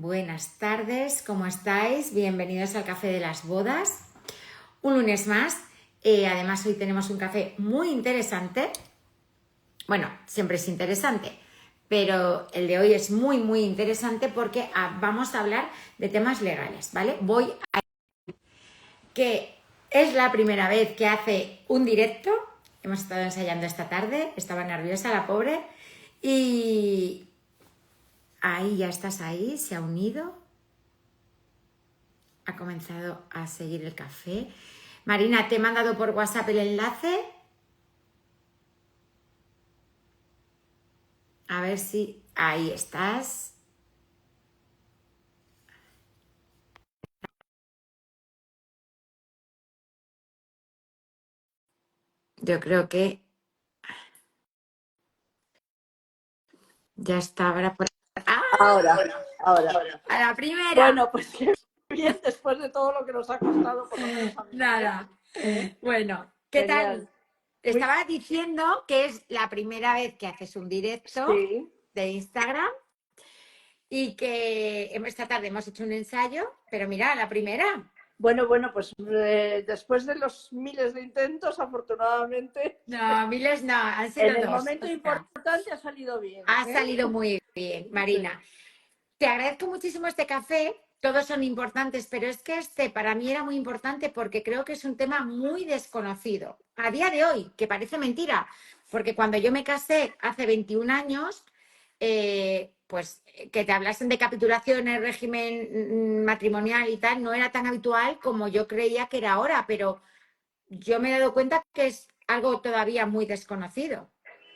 Buenas tardes, ¿cómo estáis? Bienvenidos al Café de las Bodas. Un lunes más. Además, hoy tenemos un café muy interesante. Bueno, siempre es interesante, pero el de hoy es muy interesante porque vamos a hablar de temas legales, ¿vale? Que es la primera vez que hace un directo. Hemos estado ensayando esta tarde, estaba nerviosa la pobre. Y ahí ya estás ahí, se ha unido. Ha comenzado a seguir el café. Marina, te he mandado por WhatsApp el enlace. A ver si... Ahí estás. Yo creo que ya está ahora por... ¡Ah! Ahora. A la primera. Bueno, pues qué bien, después de todo lo que nos ha costado conocernos a mí. Nada. Bueno, ¿qué Genial. tal? Estaba diciendo que es la primera vez que haces un directo Sí. de Instagram y que esta tarde hemos hecho un ensayo, pero mira, la primera. Bueno, pues después de los miles de intentos, afortunadamente, No, miles no, han sido en el dos. momento importante ha salido bien. Ha salido muy bien, Marina. Sí. Te agradezco muchísimo este café. Todos son importantes, pero es que este para mí era muy importante porque creo que es un tema muy desconocido. A día de hoy, que parece mentira, porque cuando yo me casé hace 21 años, pues que te hablasen de capitulaciones, régimen matrimonial y tal, no era tan habitual como yo creía que era ahora, pero yo me he dado cuenta que es algo todavía muy desconocido.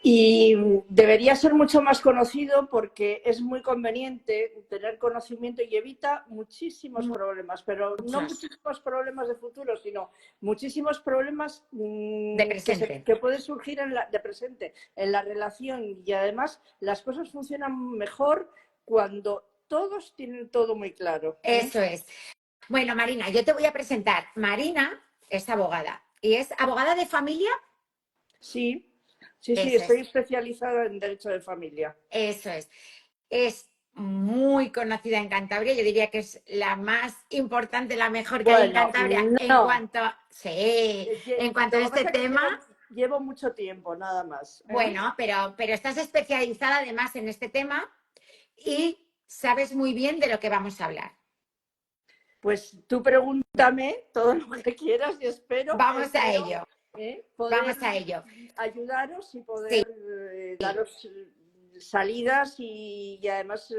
Y debería ser mucho más conocido porque es muy conveniente tener conocimiento y evita muchísimos problemas, pero no muchísimos problemas de futuro, sino muchísimos problemas De presente. que pueden surgir de presente en la relación, y además las cosas funcionan mejor cuando todos tienen todo muy claro. Eso es. Bueno, Marina, yo te voy a presentar. Marina es abogada y es abogada de familia. Sí, Eso estoy es, especializada en derecho de familia. eso es. Es muy conocida en Cantabria. Yo diría que es la más importante, la mejor que hay en Bueno, Cantabria no. sí, en cuanto a Lo que este pasa es que tema. llevo mucho tiempo, nada más. Bueno, pero estás especializada además en este tema y sabes muy bien de lo que vamos a hablar. Pues tú pregúntame todo lo que quieras y espero Vamos a ello, poder vamos a ello. ayudaros y Sí, poder daros salidas y además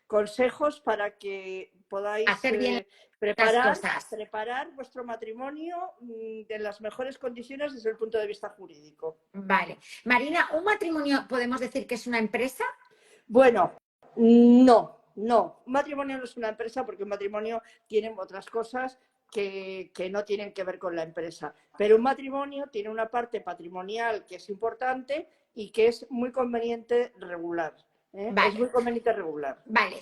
consejos para que podáis hacer bien las cosas. preparar vuestro matrimonio en las mejores condiciones desde el punto de vista jurídico. Vale. Marina, ¿un matrimonio podemos decir que es una empresa? Bueno, no. Un matrimonio no es una empresa porque un matrimonio tiene otras cosas que no tienen que ver con la empresa. Pero un matrimonio tiene una parte patrimonial que es importante y que es muy conveniente regular. Vale. Es muy conveniente regular. Vale.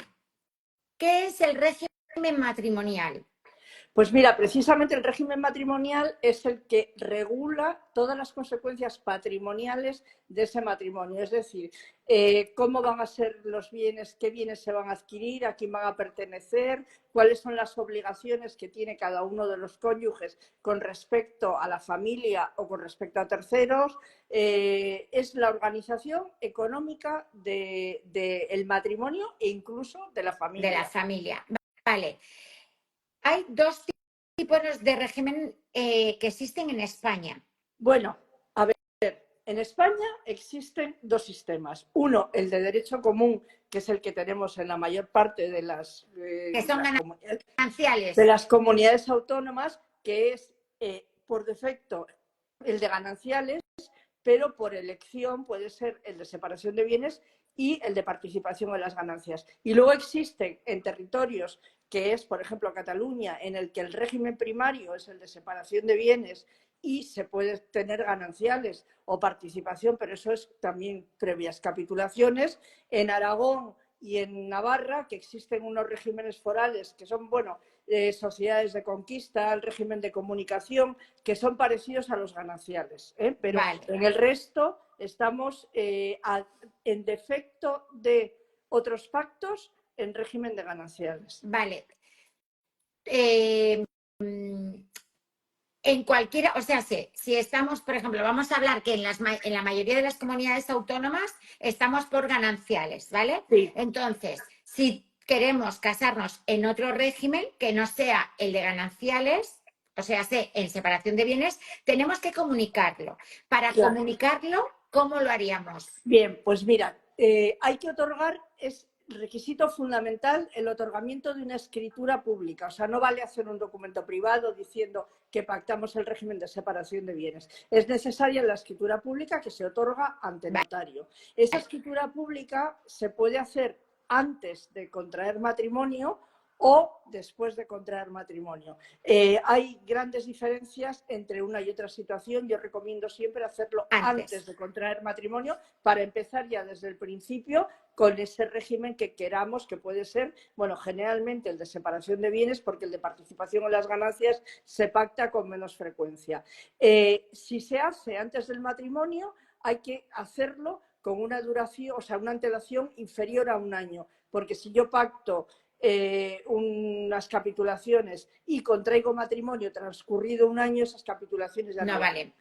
¿Qué es el régimen matrimonial? Pues mira, precisamente el régimen matrimonial es el que regula todas las consecuencias patrimoniales de ese matrimonio, es decir, cómo van a ser los bienes, qué bienes se van a adquirir, a quién van a pertenecer, cuáles son las obligaciones que tiene cada uno de los cónyuges con respecto a la familia o con respecto a terceros. Es la organización económica del matrimonio e incluso de la familia. De la familia. Vale. Hay dos tipos de régimen que existen en España. Bueno, a ver, en España existen dos sistemas. Uno, el de derecho común, que es el que tenemos en la mayor parte de que son gananciales. de las comunidades autónomas, que es por defecto el de gananciales, pero por elección puede ser el de separación de bienes y el de participación en las ganancias. Y luego existen en territorios que es, por ejemplo, Cataluña, en el que el régimen primario es el de separación de bienes y se puede tener gananciales o participación, pero eso es también previas capitulaciones. En Aragón y en Navarra, que existen unos regímenes forales que son, bueno, sociedades de conquista, el régimen de comunicación, que son parecidos a los gananciales, pero en el resto estamos en defecto de otros pactos en régimen de gananciales. Vale. En cualquiera, o sea, si estamos, por ejemplo, vamos a hablar que en la mayoría de las comunidades autónomas estamos por gananciales, ¿vale? Sí. Entonces, si queremos casarnos en otro régimen que no sea el de gananciales, o sea, en separación de bienes, tenemos que comunicarlo. Para Claro. comunicarlo, ¿cómo lo haríamos? Bien, pues mira, hay que otorgar, es requisito fundamental el otorgamiento de una escritura pública. O sea, no vale hacer un documento privado diciendo que pactamos el régimen de separación de bienes. Es necesaria la escritura pública que se otorga ante notario. Esa escritura pública se puede hacer antes de contraer matrimonio o después de contraer matrimonio. Hay grandes diferencias entre una y otra situación. Yo recomiendo siempre hacerlo antes de contraer matrimonio para empezar ya desde el principio con ese régimen que queramos, que puede ser, bueno, generalmente el de separación de bienes, porque el de participación en las ganancias se pacta con menos frecuencia. Si se hace antes del matrimonio, hay que hacerlo con una duración, o sea, una antelación inferior a un año, porque si yo pacto unas capitulaciones y contraigo matrimonio transcurrido un año, esas capitulaciones ya no valen.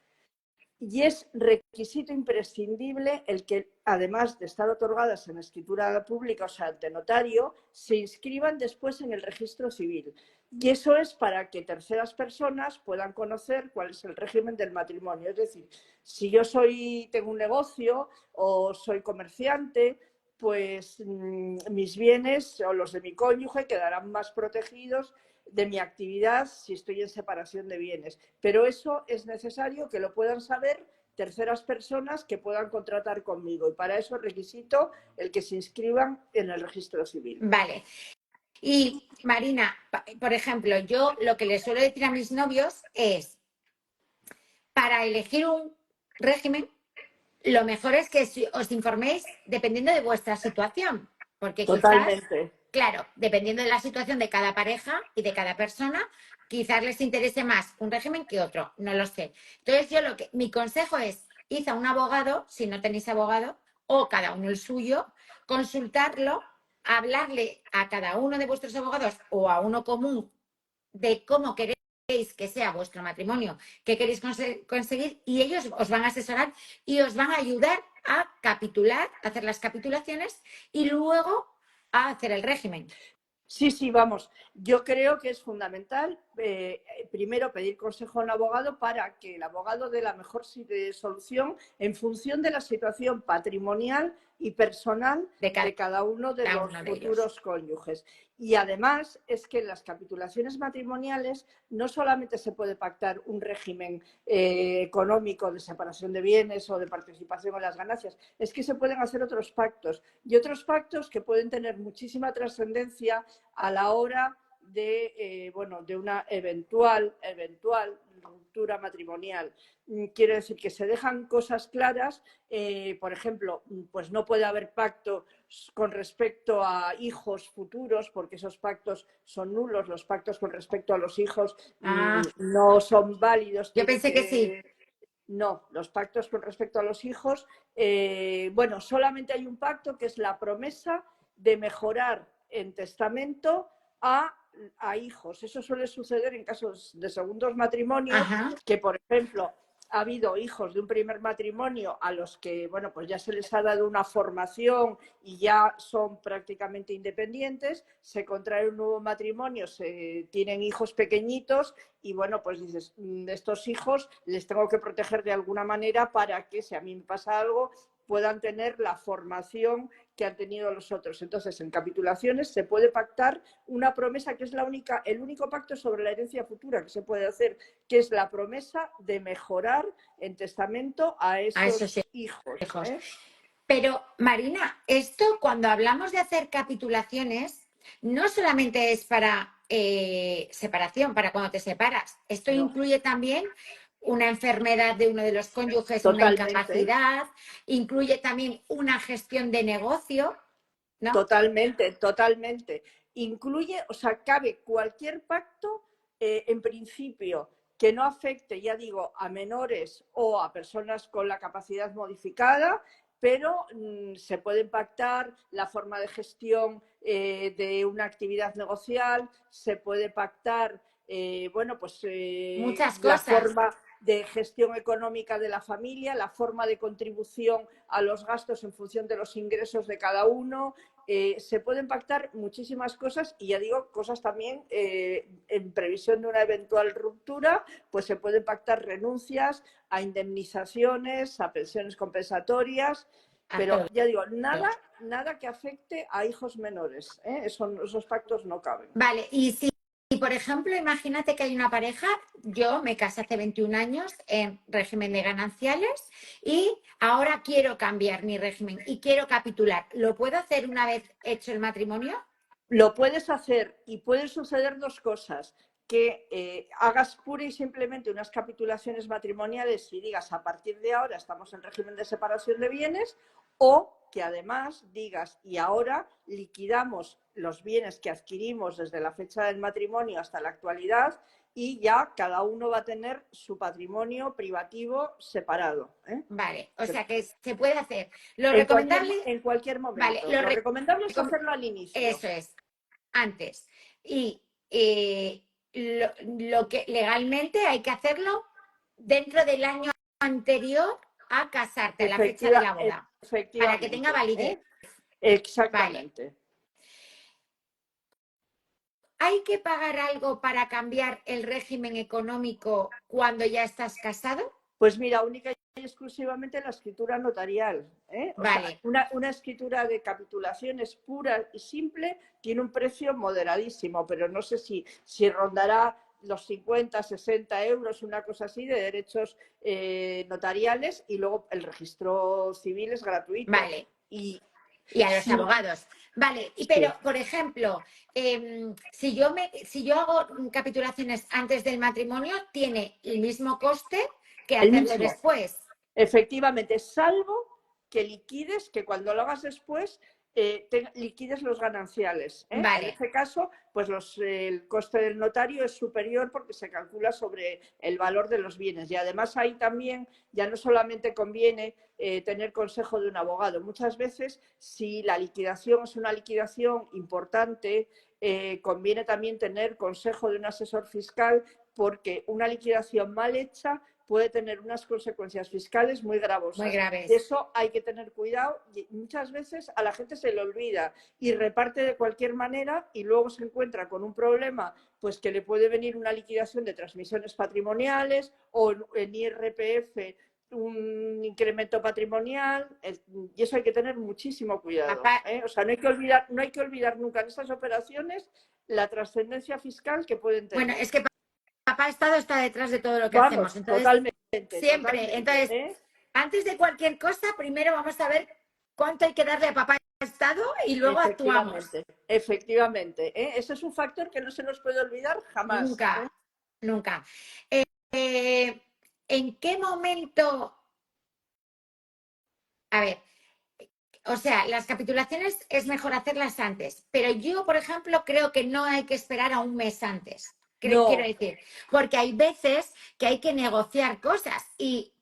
Y es requisito imprescindible el que, además de estar otorgadas en escritura pública, o sea, ante notario, se inscriban después en el registro civil. Y eso es para que terceras personas puedan conocer cuál es el régimen del matrimonio. Es decir, si yo tengo un negocio o soy comerciante, pues mis bienes o los de mi cónyuge quedarán más protegidos de mi actividad si estoy en separación de bienes. Pero eso es necesario que lo puedan saber terceras personas que puedan contratar conmigo. Y para eso requisito el que se inscriban en el registro civil. Vale. Y Marina, por ejemplo, yo lo que les suelo decir a mis novios es, para elegir un régimen, lo mejor es que os informéis dependiendo de vuestra situación, porque quizás, claro, dependiendo de la situación de cada pareja y de cada persona, quizás les interese más un régimen que otro, no lo sé. Entonces mi consejo es, id a un abogado, si no tenéis abogado, o cada uno el suyo, consultarlo, hablarle a cada uno de vuestros abogados o a uno común de cómo queréis que sea vuestro matrimonio, qué queréis conseguir, y ellos os van a asesorar y os van a ayudar a capitular, a hacer las capitulaciones y luego a hacer el régimen. Sí, vamos. Yo creo que es fundamental primero pedir consejo a un abogado para que el abogado dé la mejor solución en función de la situación patrimonial y personal de cada uno de los futuros cónyuges. Y además es que en las capitulaciones matrimoniales no solamente se puede pactar un régimen económico de separación de bienes o de participación en las ganancias, es que se pueden hacer otros pactos y otros pactos que pueden tener muchísima trascendencia a la hora de una eventual ruptura matrimonial. Quiero decir que se dejan cosas claras, por ejemplo, pues no puede haber pacto con respecto a hijos futuros, porque esos pactos son nulos, los pactos con respecto a los hijos no son válidos. Yo pensé que sí. No, los pactos con respecto a los hijos, solamente hay un pacto que es la promesa de mejorar en testamento a hijos. Eso suele suceder en casos de segundos matrimonios, que por ejemplo ha habido hijos de un primer matrimonio a los que, pues ya se les ha dado una formación y ya son prácticamente independientes, se contrae un nuevo matrimonio, se tienen hijos pequeñitos y pues dices, estos hijos les tengo que proteger de alguna manera para que, si a mí me pasa algo, puedan tener la formación que han tenido los otros. Entonces, en capitulaciones se puede pactar una promesa que es el único pacto sobre la herencia futura que se puede hacer, que es la promesa de mejorar en testamento a esos hijos. Pero, Marina, esto cuando hablamos de hacer capitulaciones, no solamente es para separación, para cuando te separas. Esto incluye también una enfermedad de uno de los cónyuges, una incapacidad, incluye también una gestión de negocio, ¿no? Totalmente. Incluye, cabe cualquier pacto, en principio, que no afecte, ya digo, a menores o a personas con la capacidad modificada, pero se puede pactar la forma de gestión de una actividad negocial, se puede pactar bueno, pues muchas la cosas. forma de gestión económica de la familia, la forma de contribución a los gastos en función de los ingresos de cada uno. Se pueden pactar muchísimas cosas y ya digo, cosas también en previsión de una eventual ruptura, pues se pueden pactar renuncias a indemnizaciones, a pensiones compensatorias, pero ya digo, nada que afecte a hijos menores, ¿eh? Esos pactos no caben. Vale, y si, por ejemplo, imagínate que hay una pareja, yo me casé hace 21 años en régimen de gananciales y ahora quiero cambiar mi régimen y quiero capitular. ¿Lo puedo hacer una vez hecho el matrimonio? Lo puedes hacer y pueden suceder dos cosas. Que hagas pura y simplemente unas capitulaciones matrimoniales y digas a partir de ahora estamos en régimen de separación de bienes, o que además digas y ahora liquidamos los bienes que adquirimos desde la fecha del matrimonio hasta la actualidad y ya cada uno va a tener su patrimonio privativo separado, ¿eh? Vale, o sea que se puede hacer. Lo recomendable, En cualquier vale, momento. Lo recomendable es hacerlo al inicio. eso es, antes. Y lo que legalmente hay que hacerlo dentro del año anterior a casarte, a la fecha de la boda, para que tenga Efectivamente. validez. Vale. Exactamente. ¿Hay que pagar algo para cambiar el régimen económico cuando ya estás casado? Pues mira, única y exclusivamente la escritura notarial, ¿eh? O sea, Vale, una escritura de capitulaciones pura y simple tiene un precio moderadísimo, pero no sé si rondará los 50, 60 euros, una cosa así, de derechos notariales, y luego el registro civil es gratuito. vale. Y Y a los sí, abogados. Vale, pero, sí, por ejemplo, si yo hago capitulaciones antes del matrimonio, tiene el mismo coste que el hacerlo mismo. después. Efectivamente, salvo que liquides, que cuando lo hagas después liquides los gananciales, ¿eh? En Vale, ese caso, pues el coste del notario es superior porque se calcula sobre el valor de los bienes. Y además ahí también ya no solamente conviene tener consejo de un abogado. Muchas veces, si la liquidación es una liquidación importante, conviene también tener consejo de un asesor fiscal, porque una liquidación mal hecha puede tener unas consecuencias fiscales muy muy gravosas. De graves. eso hay que tener cuidado y muchas veces a la gente se le olvida y reparte de cualquier manera y luego se encuentra con un problema, pues que le puede venir una liquidación de transmisiones patrimoniales o en IRPF un incremento patrimonial, y eso hay que tener muchísimo cuidado, Papá, ¿eh? O sea, no hay que olvidar nunca en estas operaciones la trascendencia fiscal que pueden bueno, tener. es que papá Estado está detrás de todo lo que hacemos. Vamos, Entonces, totalmente, siempre, totalmente, entonces, ¿eh? antes de cualquier cosa, primero vamos a ver cuánto hay que darle a papá Estado y luego actuamos. Efectivamente, efectivamente, ¿eh? Ese es un factor que no se nos puede olvidar jamás, ¿eh? Nunca, nunca. Eh, ¿En qué momento? A ver, o sea, las capitulaciones es mejor hacerlas antes, pero yo, por ejemplo, creo que no hay que esperar a un mes antes. Quiero No, decir, porque hay veces que hay que negociar cosas y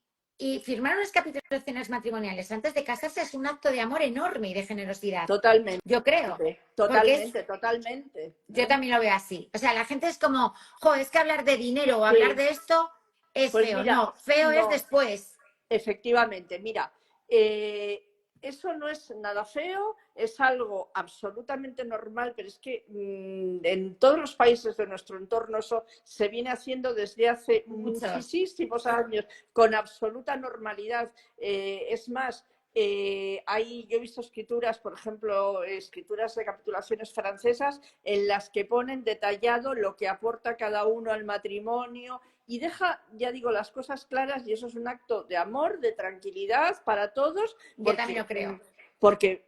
firmar unas capitulaciones matrimoniales antes de casarse es un acto de amor enorme y de generosidad. totalmente, Yo creo, porque totalmente, totalmente, yo ¿eh? también lo veo así. O sea, la gente es como, jo, es que hablar de dinero o hablar Sí, de esto es pues feo. mira, No, feo es no, después. efectivamente, mira, eh, eso no es nada feo, es algo absolutamente normal, pero es que en todos los países de nuestro entorno eso se viene haciendo desde hace Muchos. muchísimos años con absoluta normalidad. Es más, yo he visto escrituras, por ejemplo, escrituras de capitulaciones francesas en las que ponen detallado lo que aporta cada uno al matrimonio y deja, ya digo, las cosas claras, y eso es un acto de amor, de tranquilidad para todos, Yo también lo mm, creo. porque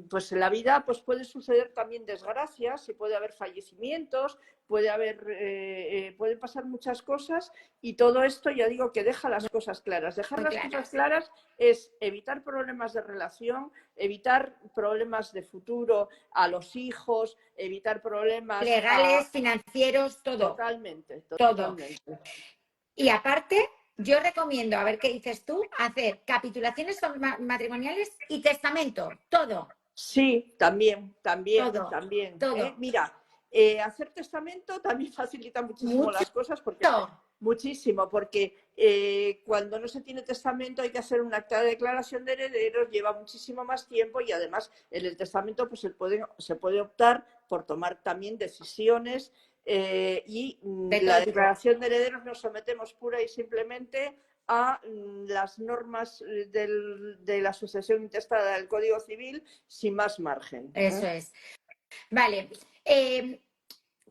pues en la vida pues puede suceder también desgracias y puede haber fallecimientos, pueden pasar muchas cosas, y todo esto ya digo que deja las cosas claras. Dejar Muy las cosas claras. claras es evitar problemas de relación, evitar problemas de futuro a los hijos, evitar problemas a... Legales, financieros, todo, Totalmente, todo. totalmente. Y aparte, yo recomiendo, a ver qué dices tú, hacer capitulaciones matrimoniales y testamento, todo, Sí, también, también, todo, también. todo, Mira, hacer testamento también facilita muchísimo mucho, las cosas, porque muchísimo, porque cuando no se tiene testamento hay que hacer un acta de declaración de herederos, lleva muchísimo más tiempo y además en el testamento pues se puede optar por tomar también decisiones y de la todo tipo. declaración de herederos nos sometemos pura y simplemente a las normas de la sucesión intestada del Código Civil sin más margen. Eso es. Vale.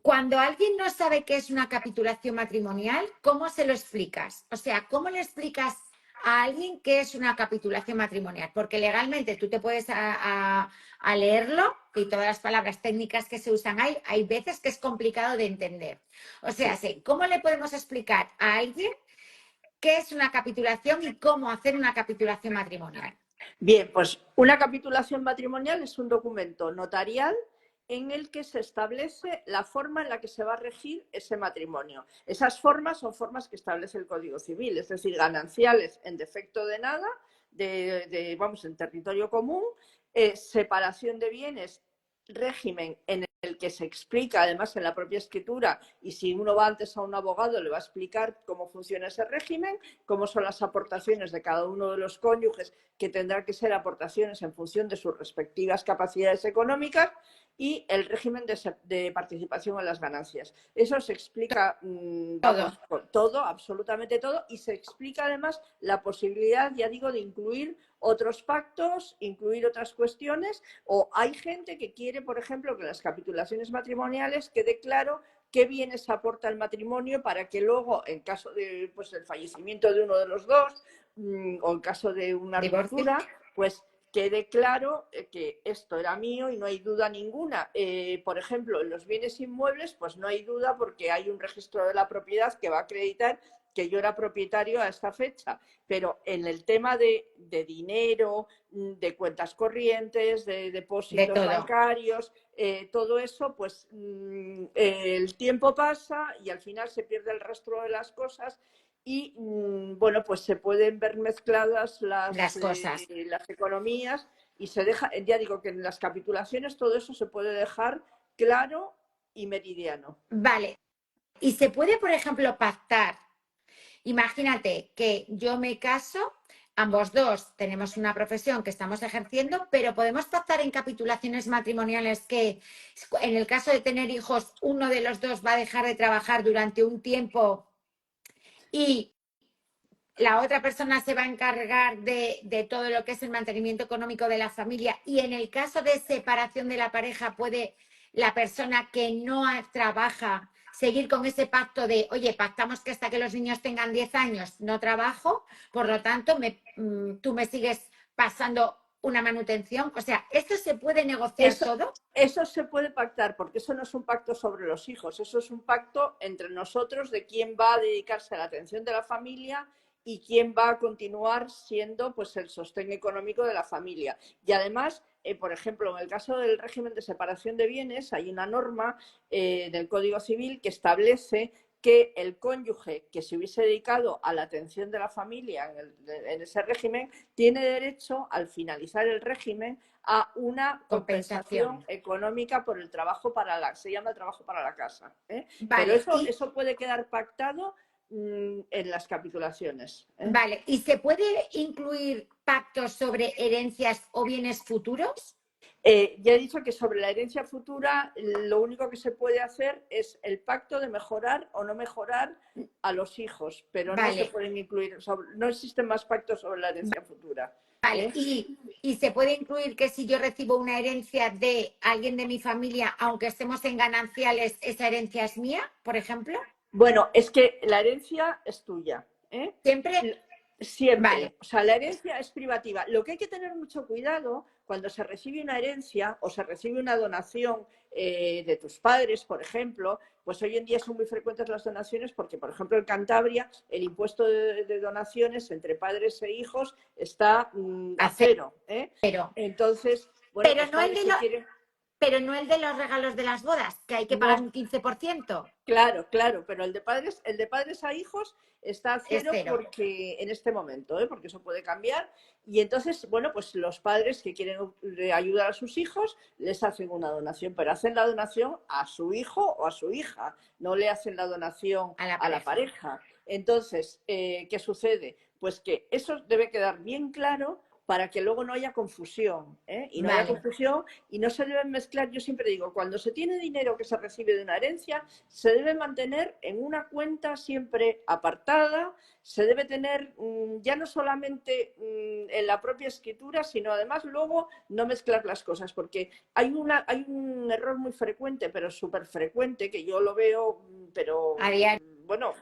Cuando alguien no sabe qué es una capitulación matrimonial, ¿cómo se lo explicas? O sea, ¿cómo le explicas a alguien qué es una capitulación matrimonial? Porque legalmente tú te puedes a leerlo y todas las palabras técnicas que se usan hay veces que es complicado de entender. O sea, Sí. ¿cómo le podemos explicar a alguien qué es una capitulación y cómo hacer una capitulación matrimonial? Bien, pues una capitulación matrimonial es un documento notarial en el que se establece la forma en la que se va a regir ese matrimonio. Esas formas son formas que establece el Código Civil, es decir, gananciales en defecto de nada, vamos, en territorio común, separación de bienes, régimen en el que se explica además en la propia escritura, y si uno va antes a un abogado le va a explicar cómo funciona ese régimen, cómo son las aportaciones de cada uno de los cónyuges, que tendrán que ser aportaciones en función de sus respectivas capacidades económicas, y el régimen de participación en las ganancias. Eso se explica, Todo, vamos, todo, absolutamente todo, y se explica además la posibilidad, ya digo, de incluir otros pactos, incluir otras cuestiones, o hay gente que quiere, por ejemplo, que las capitulaciones matrimoniales quede claro qué bienes aporta el matrimonio para que luego, en caso de pues, el fallecimiento de uno de los dos, o en caso de una divorcio, ruptura, pues quede claro que esto era mío y no hay duda ninguna. Por ejemplo, en los bienes inmuebles, pues no hay duda porque hay un registro de la propiedad que va a acreditar que yo era propietario a esta fecha, pero en el tema de dinero, de cuentas corrientes, de de depósitos todo. bancarios, todo eso, pues el tiempo pasa y al final se pierde el rastro de las cosas y, bueno, pues se pueden ver mezcladas Las cosas. las economías y se deja, ya digo que en las capitulaciones todo eso se puede dejar claro y meridiano. Vale. Y se puede, por ejemplo, pactar. Imagínate que yo me caso, ambos dos tenemos una profesión que estamos ejerciendo, pero podemos pactar en capitulaciones matrimoniales que en el caso de tener hijos, uno de los dos va a dejar de trabajar durante un tiempo y la otra persona se va a encargar de todo lo que es el mantenimiento económico de la familia y en el caso de separación de la pareja puede la persona que no trabaja seguir con ese pacto de, oye, pactamos que hasta que los niños tengan 10 años no trabajo, por lo tanto tú me sigues pasando una manutención. O sea, ¿esto se puede negociar Eso, todo? eso se puede pactar, porque eso no es un pacto sobre los hijos, eso es un pacto entre nosotros de quién va a dedicarse a la atención de la familia y quién va a continuar siendo pues, el sostén económico de la familia. Y además, por ejemplo, en el caso del régimen de separación de bienes, hay una norma del Código Civil que establece que el cónyuge que se hubiese dedicado a la atención de la familia en ese régimen tiene derecho, al finalizar el régimen, a una Compensación. compensación económica por el trabajo se llama el trabajo para la casa. Pero Vale, eso puede quedar pactado en las capitulaciones. vale. ¿Y se puede incluir pactos sobre herencias o bienes futuros? Ya he dicho que sobre la herencia futura lo único que se puede hacer es el pacto de mejorar o no mejorar a los hijos, pero no se Vale, pueden incluir, no existen más pactos sobre la herencia futura. vale. Y se puede incluir que si yo recibo una herencia de alguien de mi familia, aunque estemos en gananciales, esa herencia es mía, por ejemplo? Bueno, es que la herencia es tuya. Siempre, vale, Siempre. O sea, la herencia es privativa. Lo que hay que tener mucho cuidado cuando se recibe una herencia o se recibe una donación de tus padres, por ejemplo, pues hoy en día son muy frecuentes las donaciones porque, por ejemplo, en Cantabria el impuesto de donaciones entre padres e hijos está a a cero. cero. Entonces, bueno, Pero pues no el padres de que quieren... pero no el de los regalos de las bodas, que hay que pagar No, un 15%. claro, claro, pero el de padres a hijos está a Es cero cero. porque en este momento, porque eso puede cambiar. Y entonces, bueno, pues los padres que quieren ayudar a sus hijos les hacen una donación, pero hacen la donación a su hijo o a su hija, no le hacen la donación A la a la pareja. pareja. Entonces, ¿qué sucede? Pues que eso debe quedar bien claro para que luego no haya confusión, y no haya Vale. confusión y no se deben mezclar. Yo siempre digo, cuando se tiene dinero que se recibe de una herencia, se debe mantener en una cuenta siempre apartada, se debe tener ya no solamente en la propia escritura, sino además luego no mezclar las cosas, porque hay un error muy frecuente, pero súper frecuente, que yo lo veo, pero A diario. bueno,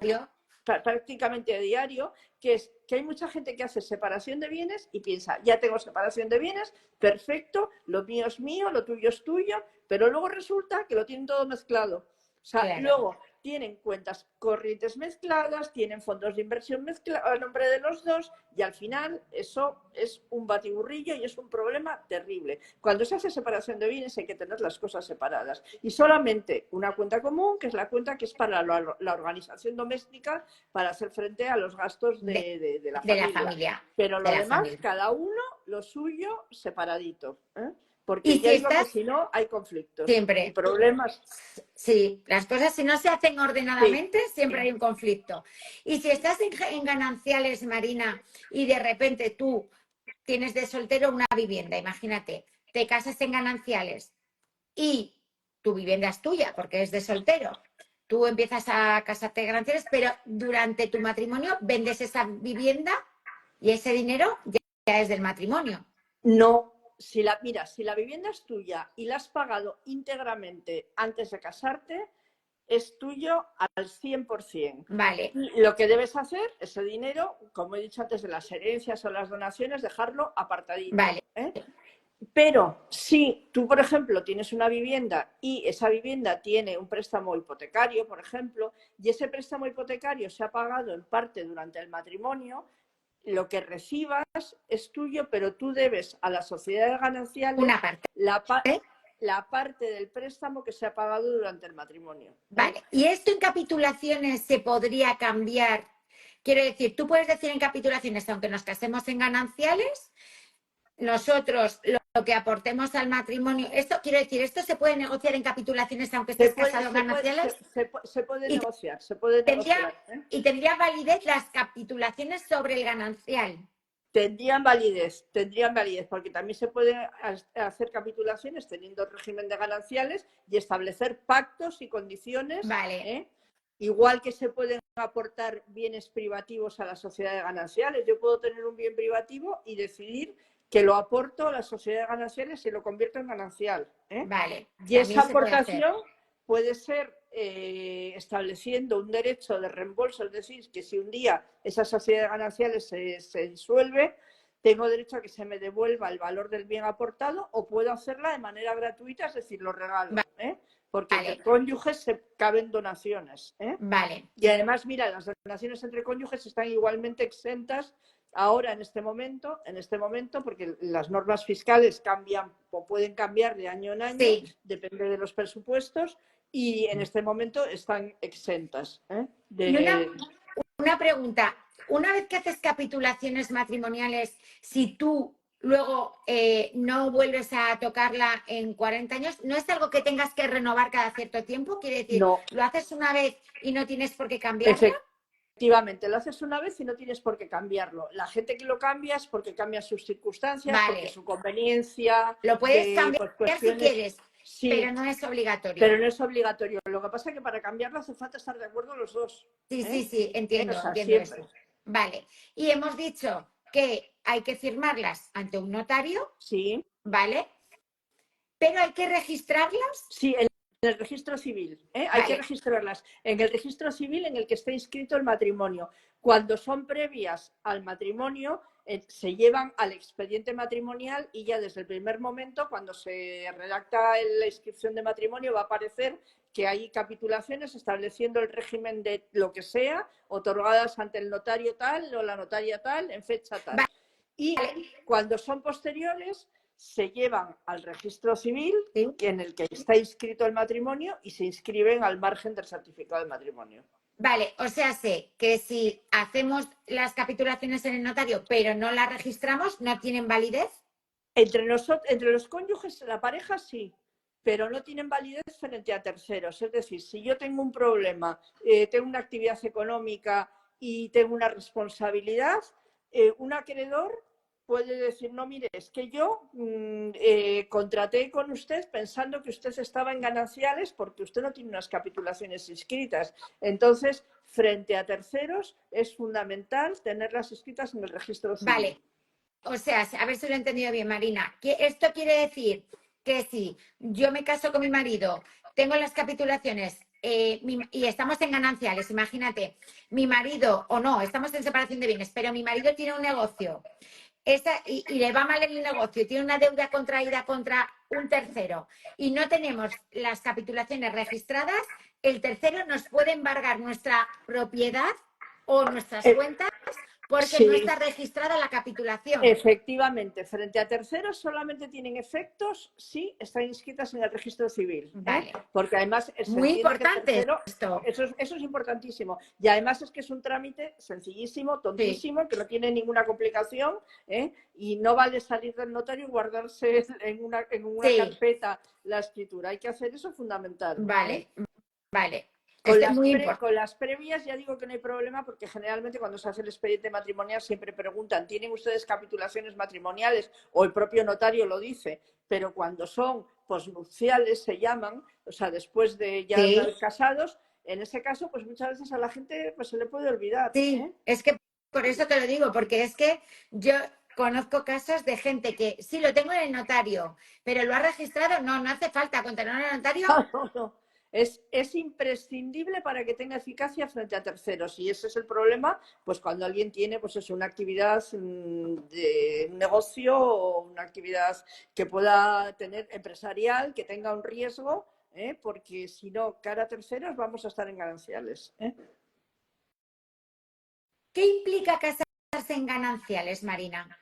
prácticamente a diario, que es que hay mucha gente que hace separación de bienes y piensa, ya tengo separación de bienes, perfecto, lo mío es mío, lo tuyo es tuyo, pero luego resulta que lo tienen todo mezclado. O sea, Claro. luego tienen cuentas corrientes mezcladas, tienen fondos de inversión mezclados a nombre de los dos y al final eso es un batiburrillo y es un problema terrible. Cuando se hace separación de bienes hay que tener las cosas separadas y solamente una cuenta común, que es la cuenta que es para la organización doméstica, para hacer frente a los gastos de la De la familia. familia. Pero De lo la demás, familia. cada uno lo suyo separadito, Y porque ya si digo que estás si no hay conflictos y siempre, problemas. sí, las cosas si no se hacen Sí. ordenadamente, siempre hay un conflicto. Y si estás en gananciales, Marina, y de repente tú tienes de soltero una vivienda, imagínate, te casas en gananciales y tu vivienda es tuya porque es de soltero. Tú empiezas a casarte de gananciales, pero durante tu matrimonio vendes esa vivienda y ese dinero ya es del matrimonio. No, si la vivienda es tuya y la has pagado íntegramente antes de casarte, es tuyo al 100%. Vale, Y lo que debes hacer, ese dinero, como he dicho antes de las herencias o las donaciones, dejarlo apartadito. vale, Pero si tú, por ejemplo, tienes una vivienda y esa vivienda tiene un préstamo hipotecario, por ejemplo, y ese préstamo hipotecario se ha pagado en parte durante el matrimonio, lo que recibas es tuyo, pero tú debes a la sociedad de gananciales una parte. la parte del préstamo que se ha pagado durante el matrimonio. Vale, y esto en capitulaciones se podría cambiar. Quiero decir, tú puedes decir en capitulaciones, aunque nos casemos en gananciales, nosotros lo que aportemos al matrimonio, esto quiero decir, esto se puede negociar en capitulaciones aunque Se estés puede, casado en se puede, se, gananciales se, se puede y negociar, se puede tendría, negociar. y tendría validez las capitulaciones sobre el ganancial. Tendrían validez, porque también se pueden hacer capitulaciones teniendo régimen de gananciales y establecer pactos y condiciones, Vale, igual que se pueden aportar bienes privativos a la sociedad de gananciales. Yo puedo tener un bien privativo y decidir que lo aporto a la sociedad de gananciales y lo convierto en ganancial. vale, Y esa también se puede hacer. aportación puede ser estableciendo un derecho de reembolso, es decir, que si un día esa sociedad de gananciales se disuelve, tengo derecho a que se me devuelva el valor del bien aportado o puedo hacerla de manera gratuita, es decir, lo regalo, porque entre Vale, cónyuges se caben donaciones. vale, Y además, mira, las donaciones entre cónyuges están igualmente exentas ahora en este momento, porque las normas fiscales cambian o pueden cambiar de año en año, sí. depende de los presupuestos, y en este momento están exentas. Y una pregunta, una vez que haces capitulaciones matrimoniales, si tú luego no vuelves a tocarla en 40 años, ¿no es algo que tengas que renovar cada cierto tiempo? Quiere decir, No, ¿lo haces una vez y no tienes por qué cambiarla? efectivamente, lo haces una vez y no tienes por qué cambiarlo. La gente que lo cambia es porque cambia sus circunstancias, porque Vale, su conveniencia lo puedes de cambiar pues, si cuestiones, quieres, pero sí, no es pero obligatorio. no es obligatorio. Lo que pasa es que para cambiarlo hace falta estar de acuerdo los dos. Sí, sí, ¿eh? sí, O entiendo, sea, entiendo siempre. eso. Vale, y hemos dicho que hay que firmarlas ante un notario, Sí, ¿vale? Pero hay que registrarlas, sí, en el registro civil. Hay que ¿vale? registrarlas en el registro civil en el que está inscrito el matrimonio. Cuando son previas al matrimonio, se llevan al expediente matrimonial y ya desde el primer momento, cuando se redacta la inscripción de matrimonio, va a aparecer que hay capitulaciones estableciendo el régimen de lo que sea, otorgadas ante el notario tal o la notaria tal en fecha tal. Y Vale, cuando son posteriores, se llevan al registro civil, ¿Sí? en el que está inscrito el matrimonio, y se inscriben al margen del certificado de matrimonio. Vale, o sea, sé que si hacemos las capitulaciones en el notario, pero no las registramos, ¿no tienen validez? Entre los cónyuges, la pareja sí, pero no tienen validez frente a terceros. Es decir, si yo tengo un problema, tengo una actividad económica y tengo una responsabilidad, un acreedor puede decir, no, mire, es que yo contraté con usted pensando que usted estaba en gananciales porque usted no tiene unas capitulaciones inscritas. Entonces, frente a terceros, es fundamental tenerlas inscritas en el registro civil. Vale, o sea, a ver si lo he entendido bien, Marina. Esto quiere decir que si yo me caso con mi marido, tengo las capitulaciones y estamos en gananciales, imagínate, mi marido o no, estamos en separación de bienes, pero mi marido tiene un negocio y le va mal en el negocio, tiene una deuda contraída contra un tercero y no tenemos las capitulaciones registradas, el tercero nos puede embargar nuestra propiedad o nuestras cuentas porque no Sí, está registrada la capitulación. efectivamente, frente a terceros solamente tienen efectos si están inscritas en el registro civil, Vale. porque además se Muy entiende que el importante tercero, esto. eso es importantísimo, y además es que es un trámite sencillísimo, Sí, tontísimo, que no tiene ninguna complicación, y no vale salir del notario y guardarse en una sí, carpeta la escritura, hay que hacer eso fundamental. vale, vale. Esto es muy Con importante. las previas ya digo que no hay problema porque generalmente cuando se hace el expediente matrimonial siempre preguntan, ¿tienen ustedes capitulaciones matrimoniales? O el propio notario lo dice, pero cuando son posnupciales se llaman, o sea, después de ya una Sí, vez casados, en ese caso pues muchas veces a la gente pues se le puede olvidar. sí, es que por eso te lo digo, porque es que yo conozco casos de gente que sí lo tengo en el notario, pero lo ha registrado, no, no hace falta con tenerlo en el notario. No, no. Es imprescindible para que tenga eficacia frente a terceros. Y ese es el problema, pues cuando alguien tiene pues eso, una actividad de negocio o una actividad que pueda tener empresarial, que tenga un riesgo, porque si no, cara a terceros, vamos a estar en gananciales. ¿Qué implica casarse en gananciales, Marina?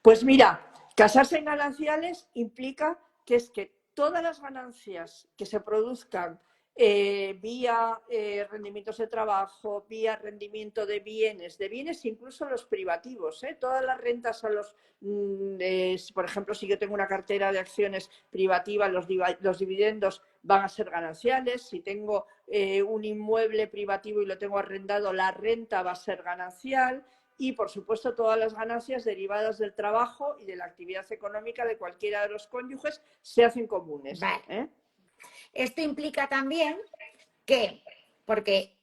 Pues mira, casarse en gananciales implica que es que todas las ganancias que se produzcan vía rendimientos de trabajo, vía rendimiento de bienes incluso los privativos, todas las rentas a los, por ejemplo, si yo tengo una cartera de acciones privativa, los dividendos van a ser gananciales, si tengo un inmueble privativo y lo tengo arrendado, la renta va a ser ganancial, y, por supuesto, todas las ganancias derivadas del trabajo y de la actividad económica de cualquiera de los cónyuges se hacen comunes. Vale. Esto implica también que, porque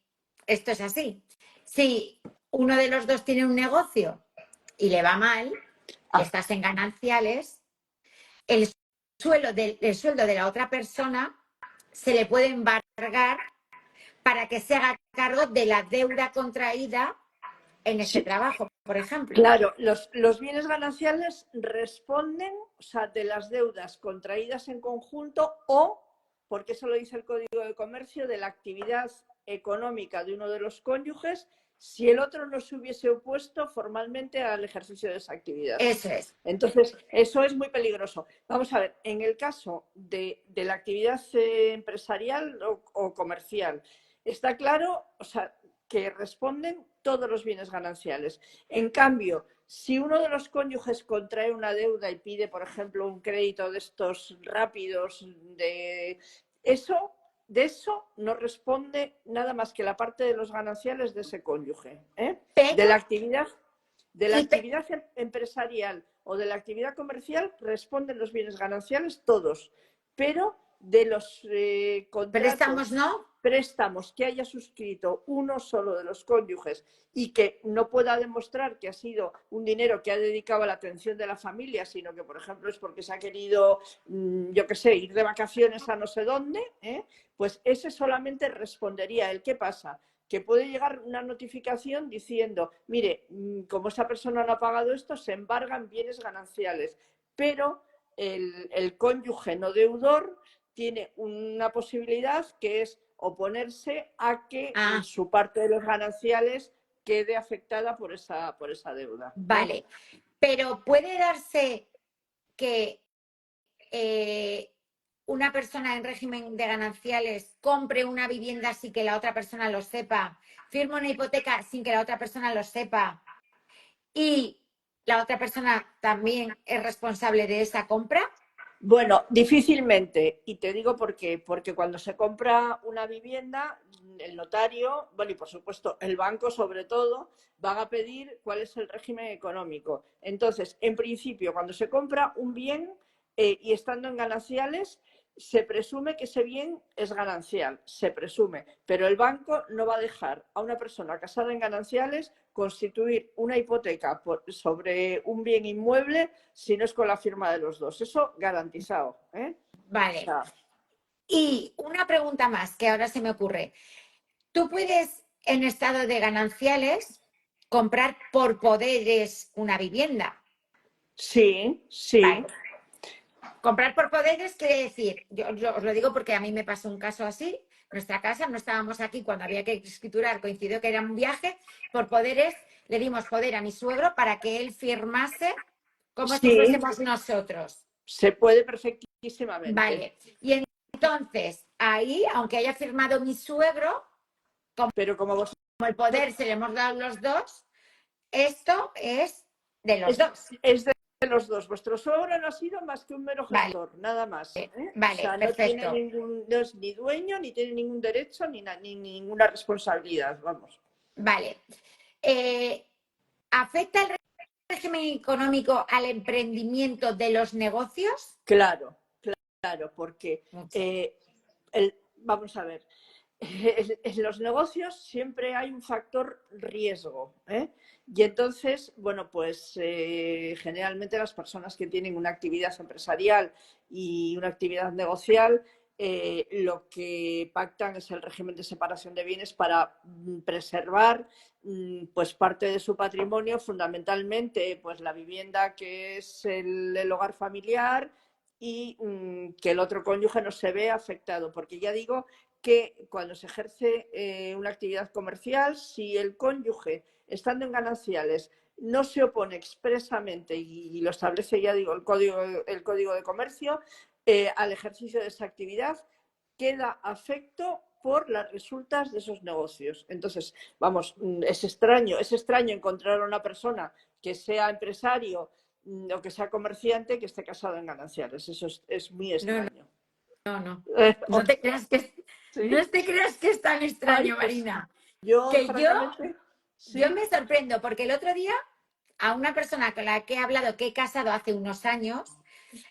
esto es así, si uno de los dos tiene un negocio y le va mal, Ah, estás en gananciales, el el sueldo de la otra persona se le puede embargar para que se haga cargo de la deuda contraída en ese sí, trabajo, por ejemplo. claro, los bienes gananciales responden, o sea, de las deudas contraídas en conjunto o, porque eso lo dice el Código de Comercio, de la actividad económica de uno de los cónyuges si el otro no se hubiese opuesto formalmente al ejercicio de esa actividad. Eso es. Entonces, eso es muy peligroso. Vamos a ver, en el caso de la actividad empresarial o comercial, está claro, o sea, que responden todos los bienes gananciales. En cambio, si uno de los cónyuges contrae una deuda y pide, por ejemplo, un crédito de estos rápidos, de eso no responde nada más que la parte de los gananciales de ese cónyuge. De Pero, la y, actividad empresarial o de la actividad comercial responden los bienes gananciales todos, pero de los préstamos, contratos, ¿no? préstamos que haya suscrito uno solo de los cónyuges y que no pueda demostrar que ha sido un dinero que ha dedicado a la atención de la familia, sino que, por ejemplo, es porque se ha querido, yo qué sé, ir de vacaciones a no sé dónde, pues ese solamente respondería el qué pasa, que puede llegar una notificación diciendo, mire, como esa persona no ha pagado esto, se embargan bienes gananciales, pero el cónyuge no deudor tiene una posibilidad que es oponerse a que Ah, su parte de los gananciales quede afectada por esa deuda. vale. Pero puede darse que una persona en régimen de gananciales compre una vivienda sin que la otra persona lo sepa, firme una hipoteca sin que la otra persona lo sepa y la otra persona también es responsable de esa compra? Bueno, difícilmente, y te digo por qué, porque cuando se compra una vivienda, el notario, bueno, y por supuesto el banco sobre todo, van a pedir cuál es el régimen económico. Entonces, en principio, cuando se compra un bien y estando en gananciales, se presume que ese bien es ganancial, se presume, pero el banco no va a dejar a una persona casada en gananciales constituir una hipoteca sobre un bien inmueble si no es con la firma de los dos. Eso garantizado. O Vale. sea, Y una pregunta más que ahora se me ocurre. ¿Tú puedes, en estado de gananciales, comprar por poderes una vivienda? sí, Vale. sí, Comprar por poderes quiere decir, yo os lo digo porque a mí me pasó un caso así, nuestra casa, no estábamos aquí cuando había que escriturar, coincidió que era un viaje, por poderes le dimos poder a mi suegro para que él firmase como si sí, fuésemos nosotros. se puede perfectísimamente. Vale. Y entonces, ahí, aunque haya firmado mi suegro, Pero como vosotros como el poder se le hemos dado los dos, esto es de los dos. es de los dos, vuestro suegro no ha sido más que un mero Vale, gestor, nada más. O vale, sea, no tiene perfecto. ningún, no es ni dueño, ni tiene ningún derecho, ni ninguna responsabilidad, vamos. Vale. ¿Afecta el régimen económico al emprendimiento de los negocios? Claro, claro, porque Mucho. vamos a ver, en los negocios siempre hay un factor riesgo, ¿eh? Y entonces, bueno, pues generalmente las personas que tienen una actividad empresarial y una actividad negocial, lo que pactan es el régimen de separación de bienes para preservar pues parte de su patrimonio, fundamentalmente pues la vivienda que es el hogar familiar y que el otro cónyuge no se vea afectado, porque ya digo que cuando se ejerce una actividad comercial, si el cónyuge, estando en gananciales, no se opone expresamente, y lo establece, ya digo, el código de comercio, al ejercicio de esa actividad, queda afecto por las resultas de esos negocios. Entonces, vamos, es extraño encontrar a una persona que sea empresario o que sea comerciante que esté casado en gananciales. Eso es muy No, no, extraño. no, no. Oh, No te creas ¿sí? no te creas que es tan Ay, extraño, pues Marina. yo, Que francamente, yo sí, me sorprendo porque el otro día a una persona con la que he hablado, que he casado hace unos años,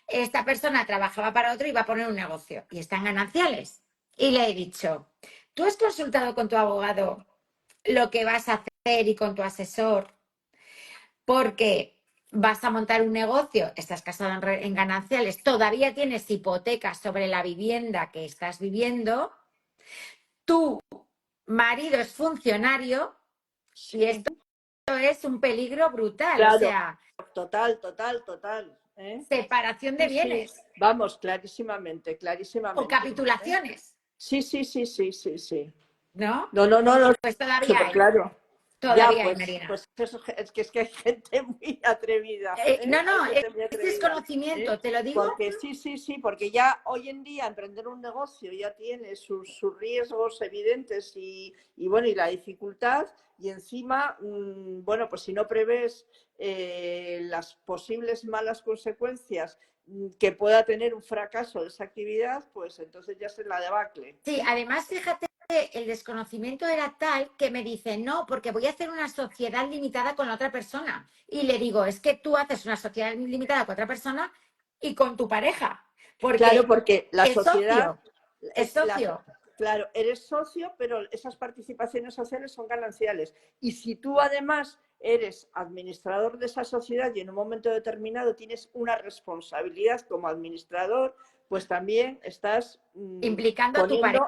esta persona trabajaba para otro y iba a poner un negocio y están gananciales. Y le he dicho, ¿tú has consultado con tu abogado lo que vas a hacer y con tu asesor? Porque vas a montar un negocio, estás casado en gananciales, todavía tienes hipotecas sobre la vivienda que estás viviendo, tu marido es funcionario y sí, esto es un peligro brutal, o claro, sea, total, ¿eh? separación de Sí, sí, bienes vamos, o clarísimamente, ¿eh? capitulaciones, Sí. ¿no? No, Pues súper claro. Ya, todavía hay, pues, Marina. pues eso, es que hay gente muy atrevida, ¿eh? No, Hay no, gente muy es atrevida, ¿eh? desconocimiento, te lo digo. Porque sí, porque ya hoy en día emprender un negocio ya tiene sus riesgos evidentes y, bueno, y la dificultad, y encima, bueno, pues si no prevés las posibles malas consecuencias que pueda tener un fracaso de esa actividad, pues entonces ya es la debacle, Sí, ¿eh? además, fíjate, el desconocimiento era tal que me dice, no, porque voy a hacer una sociedad limitada con la otra persona. Y le digo, es que tú haces una sociedad limitada con otra persona y con tu pareja, Claro, porque porque la es sociedad, socio, es socio. claro, eres socio, pero esas participaciones sociales son gananciales. Y si tú además eres administrador de esa sociedad y en un momento determinado tienes una responsabilidad como administrador, pues también estás Implicando a tu pareja,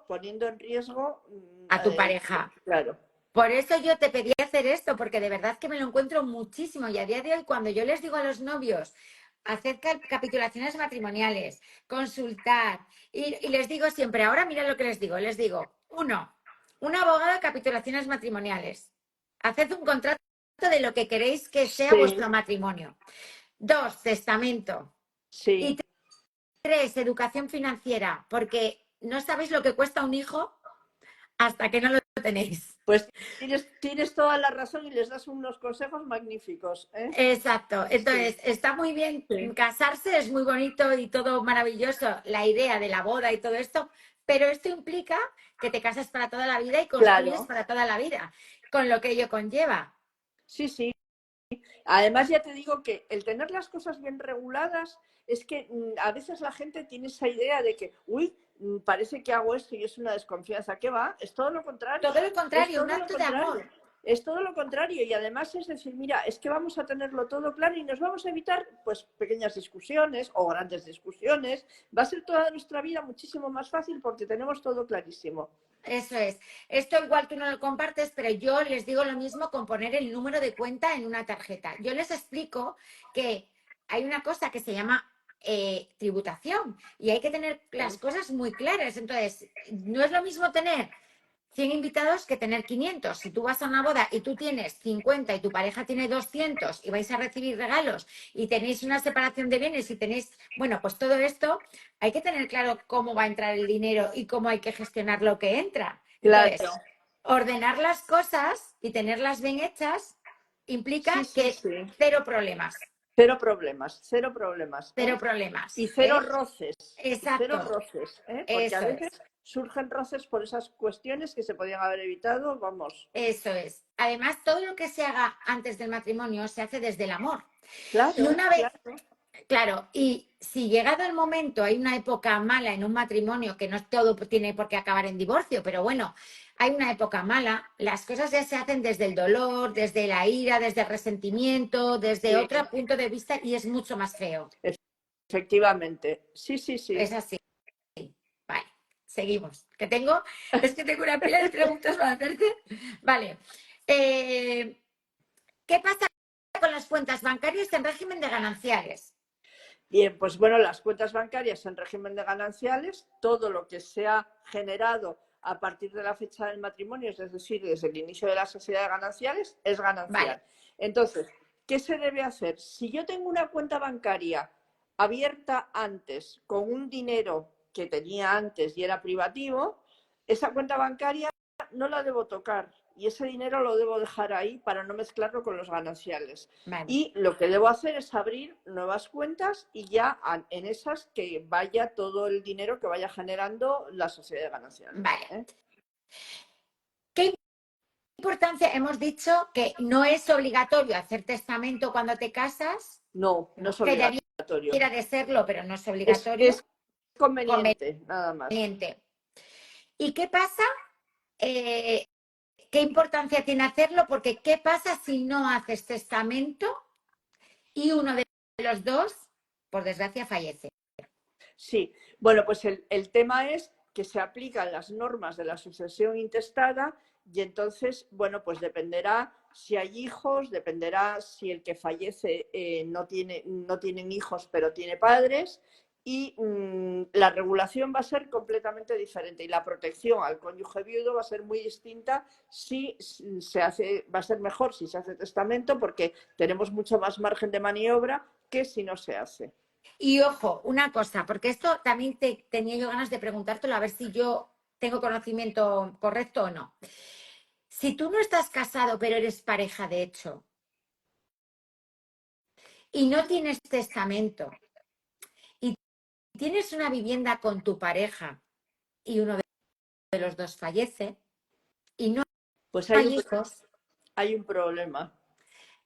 poniendo en riesgo, a tu pareja. claro. Por eso yo te pedí hacer esto, porque de verdad que me lo encuentro muchísimo. Y a día de hoy, cuando yo les digo a los novios, acerca de capitulaciones matrimoniales, consultar, y les digo siempre, ahora mira lo que les digo, uno, un abogado de capitulaciones matrimoniales. Haced un contrato de lo que queréis que sea Sí, vuestro matrimonio. 2, testamento. Sí. Y 3, educación financiera, porque no sabéis lo que cuesta un hijo hasta que no lo tenéis. Pues tienes toda la razón y les das unos consejos magníficos, ¿eh? Exacto. Entonces, Sí, está muy bien sí. casarse, es muy bonito y todo maravilloso, la idea de la boda y todo esto, pero esto implica que te casas para toda la vida y construyes Claro, para toda la vida, con lo que ello conlleva. sí, sí. Además, ya te digo que el tener las cosas bien reguladas es que a veces la gente tiene esa idea de que, uy, parece que hago esto y es una desconfianza. ¿Qué va? Es todo lo Todo contrario, lo es contrario, un todo lo acto de amor. contrario. Es todo lo contrario y además es decir, mira, es que vamos a tenerlo todo claro y nos vamos a evitar pues pequeñas discusiones o grandes discusiones. Va a ser toda nuestra vida muchísimo más fácil porque tenemos todo clarísimo. Eso es. Esto igual tú no lo compartes, pero yo les digo lo mismo con poner el número de cuenta en una tarjeta. Yo les explico que hay una cosa que se llama tributación y hay que tener las cosas muy claras. Entonces, no es lo mismo tener 100 invitados que tener 500. Si tú vas a una boda y tú tienes 50 y tu pareja tiene 200 y vais a recibir regalos y tenéis una separación de bienes y tenéis, bueno, pues todo esto, hay que tener claro cómo va a entrar el dinero y cómo hay que gestionar lo que entra. Entonces, Claro, ordenar las cosas y tenerlas bien hechas sí, implica sí, que sí. cero problemas, Cero problemas, cero problemas, cero problemas. Y cero roces, y cero Exacto, roces, porque a eso veces es. surgen roces por esas cuestiones que se podían haber evitado, vamos. Eso es. Además, todo lo que se haga antes del matrimonio se hace desde el amor. Y Claro, una vez, claro, claro, y si llegado el momento hay una época mala en un matrimonio, que no todo tiene por qué acabar en divorcio, pero bueno, hay una época mala, las cosas ya se hacen desde el dolor, desde la ira, desde el resentimiento, desde sí, otro punto de vista y es mucho más feo. efectivamente. Sí, sí, sí. Es así. Vale, seguimos. Es que tengo una pila de preguntas para hacerte. Vale. Eh, ¿Qué pasa con las cuentas bancarias en régimen de gananciales? Bien, pues bueno, las cuentas bancarias en régimen de gananciales, todo lo que se ha generado a partir de la fecha del matrimonio, es decir, desde el inicio de la sociedad de gananciales, es Vale, ganancial. Entonces, ¿qué se debe hacer? Si yo tengo una cuenta bancaria abierta antes con un dinero que tenía antes y era privativo, esa cuenta bancaria no la debo tocar y ese dinero lo debo dejar ahí para no mezclarlo con los gananciales. vale, Y lo que debo hacer es abrir nuevas cuentas y ya en esas que vaya todo el dinero que vaya generando la sociedad de gananciales. vale. ¿Qué importancia? Hemos dicho que no es obligatorio hacer testamento cuando te casas, No, no es que obligatorio. debiera de serlo, pero no es Es obligatorio. conveniente, nada más. Conveniente. ¿Y qué pasa? Eh, ¿Qué importancia tiene hacerlo? Porque ¿qué pasa si no haces testamento y uno de los dos, por desgracia, fallece? Sí, bueno, pues el tema es que se aplican las normas de la sucesión intestada y entonces, bueno, pues dependerá si hay hijos, dependerá si el que fallece no tienen hijos pero tiene padres y la regulación va a ser completamente diferente y la protección al cónyuge viudo va a ser muy distinta si se hace, va a ser mejor si se hace testamento porque tenemos mucho más margen de maniobra que si no se hace. Y ojo, una cosa, porque esto también tenía yo ganas de preguntártelo a ver si yo tengo conocimiento correcto o no. Si tú no estás casado, pero eres pareja de hecho, y no tienes testamento, y tienes una vivienda con tu pareja y uno de los dos fallece, y no Pues hay hijos, hay un problema.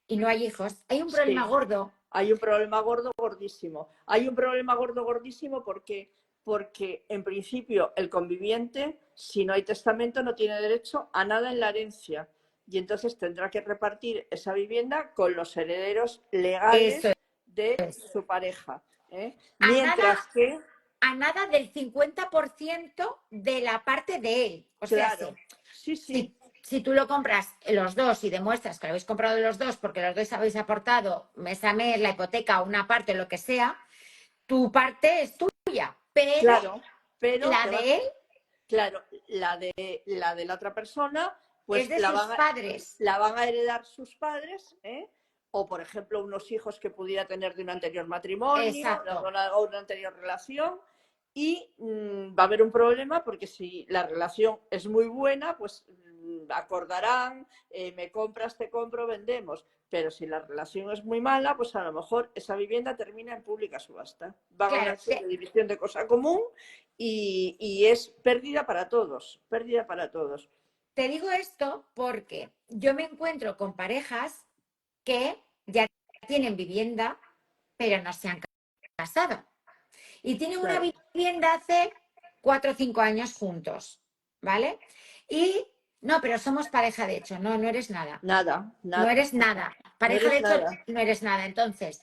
hay un problema Sí, gordo. hay un problema gordo, gordísimo. Hay un problema gordo, gordísimo porque en principio el conviviente, si no hay testamento, no tiene derecho a nada en la herencia. Y entonces tendrá que repartir esa vivienda con los herederos Eso legales de es. su pareja. A nada, Mientras que, a nada del 50% de la parte de él. O sea, sí. claro, sí, sí, Si tú lo compras los dos y demuestras que lo habéis comprado los dos porque los dos habéis aportado mes a mes la hipoteca o una parte, lo que sea, tu parte es tuya, pero claro, pero la te vas, de él claro, la de la otra persona, es pues de sus padres. la van a heredar sus padres, o por ejemplo unos hijos que pudiera tener de un anterior matrimonio o una anterior relación, y va a haber un problema porque si la relación es muy buena, pues acordarán, me compras, te compro, vendemos. Pero si la relación es muy mala, pues a lo mejor esa vivienda termina en pública subasta. Va a Claro, ser de división de cosa común y es pérdida para todos, pérdida para todos. te digo esto porque yo me encuentro con parejas que ya tienen vivienda, pero no se han casado. Y tienen una Claro. vivienda hace 4 o 5 años juntos, ¿vale? Y no, pero somos pareja de hecho, no, no eres nada. Nada, No nada. eres nada. No Pareja de eres hecho, nada. no eres nada. Entonces,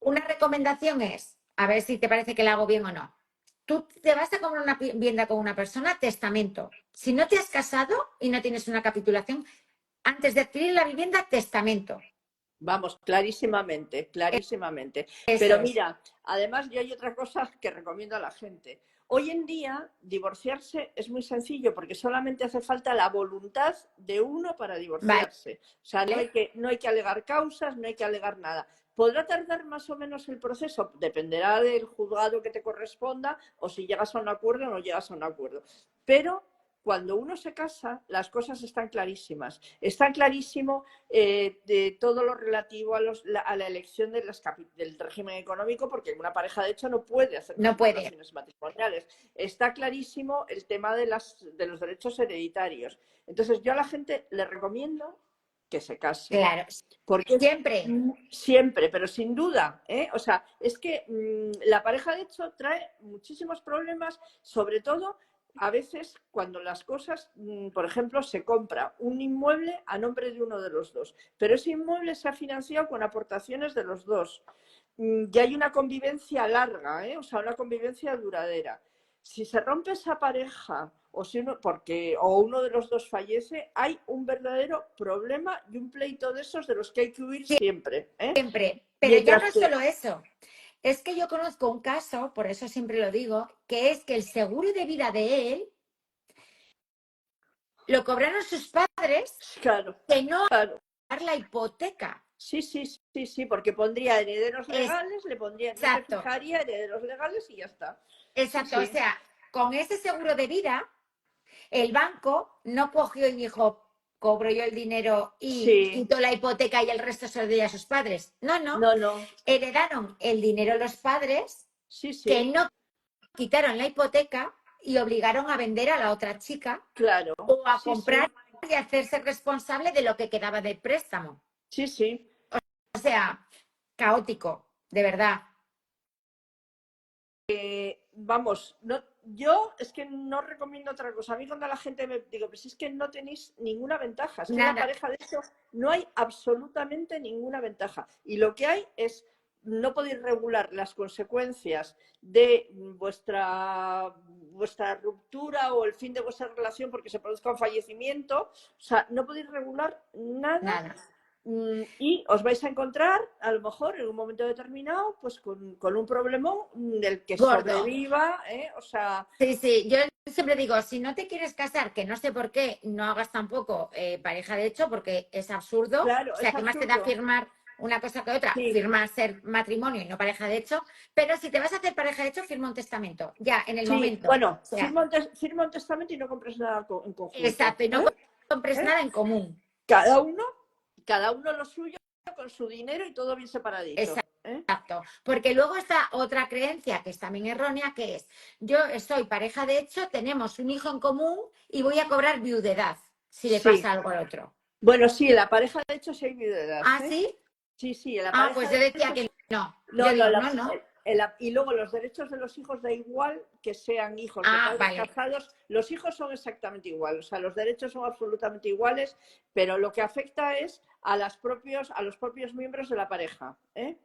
una recomendación es, a ver si te parece que la hago bien o no. Tú te vas a comprar una vivienda con una persona, testamento. Si no te has casado y no tienes una capitulación, antes de adquirir la vivienda, testamento. Vamos, clarísimamente, clarísimamente. Eso Pero es. mira, además yo hay otra cosa que recomiendo a la gente. Hoy en día, divorciarse es muy sencillo porque solamente hace falta la voluntad de uno para Vale. divorciarse. O sea, no hay que alegar causas, no hay que alegar nada. ¿Podrá tardar más o menos el proceso? Dependerá del juzgado que te corresponda o si llegas a un acuerdo o no llegas a un acuerdo. Pero cuando uno se casa, las cosas están clarísimas. Está clarísimo de todo lo relativo a la elección del régimen económico, porque una pareja de hecho no puede hacer No puede. contemplaciones matrimoniales. Está clarísimo el tema de los derechos hereditarios. Entonces yo a la gente le recomiendo que se case. Claro. Porque Siempre. siempre, pero sin duda, ¿eh? O sea, es que la pareja de hecho trae muchísimos problemas, sobre todo a veces cuando las cosas, por ejemplo, se compra un inmueble a nombre de uno de los dos, pero ese inmueble se ha financiado con aportaciones de los dos. Ya hay una convivencia larga, ¿eh? O sea, una convivencia duradera. Si se rompe esa pareja o uno de los dos fallece, hay un verdadero problema y un pleito de esos de los que hay que huir siempre, ¿eh? Siempre. Pero ya no Mientras es que, solo eso. Es que yo conozco un caso, por eso siempre lo digo, que es que el seguro de vida de él lo cobraron sus padres claro, que no claro. pagar la hipoteca. Sí, sí, sí, sí, porque pondría herederos legales, no se Exacto, fijaría herederos legales y ya está. Sí, exacto. O sí, sea, con ese seguro de vida, el banco no cogió y dijo, cobro yo el dinero y sí, quito la hipoteca y el resto se lo doy a sus padres. No, no. no, no, Heredaron el dinero los padres sí, que sí, no quitaron la hipoteca y obligaron a vender a la otra chica claro, o a sí, comprar sí, y hacerse responsable de lo que quedaba de préstamo. sí, sí. O sea, caótico, de verdad. Vamos, no, yo es que no recomiendo otra cosa. A mí cuando la gente me digo, pues es que no tenéis ninguna ventaja, es que la Nada, pareja de hecho no hay absolutamente ninguna ventaja. Y lo que hay es no podéis regular las consecuencias de vuestra ruptura o el fin de vuestra relación porque se produzca un fallecimiento. O sea, no podéis regular nada nada. y os vais a encontrar, a lo mejor, en un momento determinado, pues con un problemón del que Gordo. sobreviva, ¿eh? O sea, Sí, sí, yo siempre digo, si no te quieres casar, que no sé por qué, no hagas tampoco pareja de hecho, porque es absurdo. O claro, sea, es ¿qué más te da absurdo. firmar una cosa que otra? Sí, Firma ser matrimonio y no pareja de hecho. Pero si te vas a hacer pareja de hecho, firma un testamento, ya, en el sí. momento. Bueno, O sea, firma un testamento y no compres nada en conjunto. exacto, y no ¿Eh? compres ¿Eh? nada en común. Cada uno, cada uno lo suyo con su dinero y todo bien separadito. ¿Eh? Exacto, porque luego está otra creencia que es también errónea, que es, yo soy pareja de hecho, tenemos un hijo en común y voy a cobrar viudedad si le Sí. pasa algo al otro. Bueno, sí, la pareja de hecho sí hay viudedad. ¿Ah, ¿Eh? sí? Sí, sí, la Ah, pareja pues yo de decía hecho que no. no, Yo no, digo, no, no. y luego los derechos de los hijos da igual que sean hijos de Ah, padres vale, casados, los hijos son exactamente iguales, o sea, los derechos son absolutamente iguales, pero lo que afecta es a los propios miembros de la pareja, ¿eh?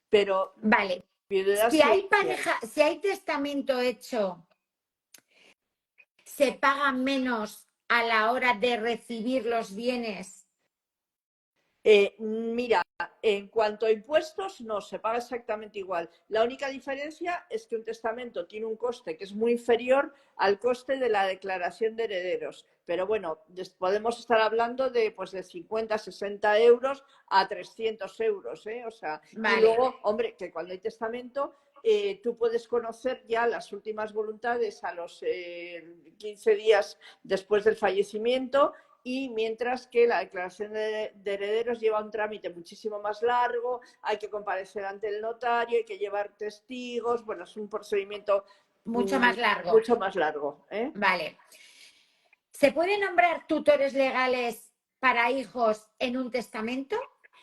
Pero vale. viudedad Si sí, hay sí hay. pareja, si hay testamento hecho, ¿se paga menos a la hora de recibir los bienes Mira, en cuanto a impuestos, no, se paga exactamente igual. La única diferencia es que un testamento tiene un coste que es muy inferior al coste de la declaración de herederos. Pero bueno, podemos estar hablando de, pues, de 50, 60 euros a 300 euros, ¿eh? O sea, y Vale, luego, hombre, que cuando hay testamento, tú puedes conocer ya las últimas voluntades a los 15 días después del fallecimiento, y mientras que la declaración de herederos lleva un trámite muchísimo más largo, hay que comparecer ante el notario, hay que llevar testigos, bueno, es un procedimiento mucho más largo. mucho más largo, ¿eh? Vale. ¿Se pueden nombrar tutores legales para hijos en un testamento?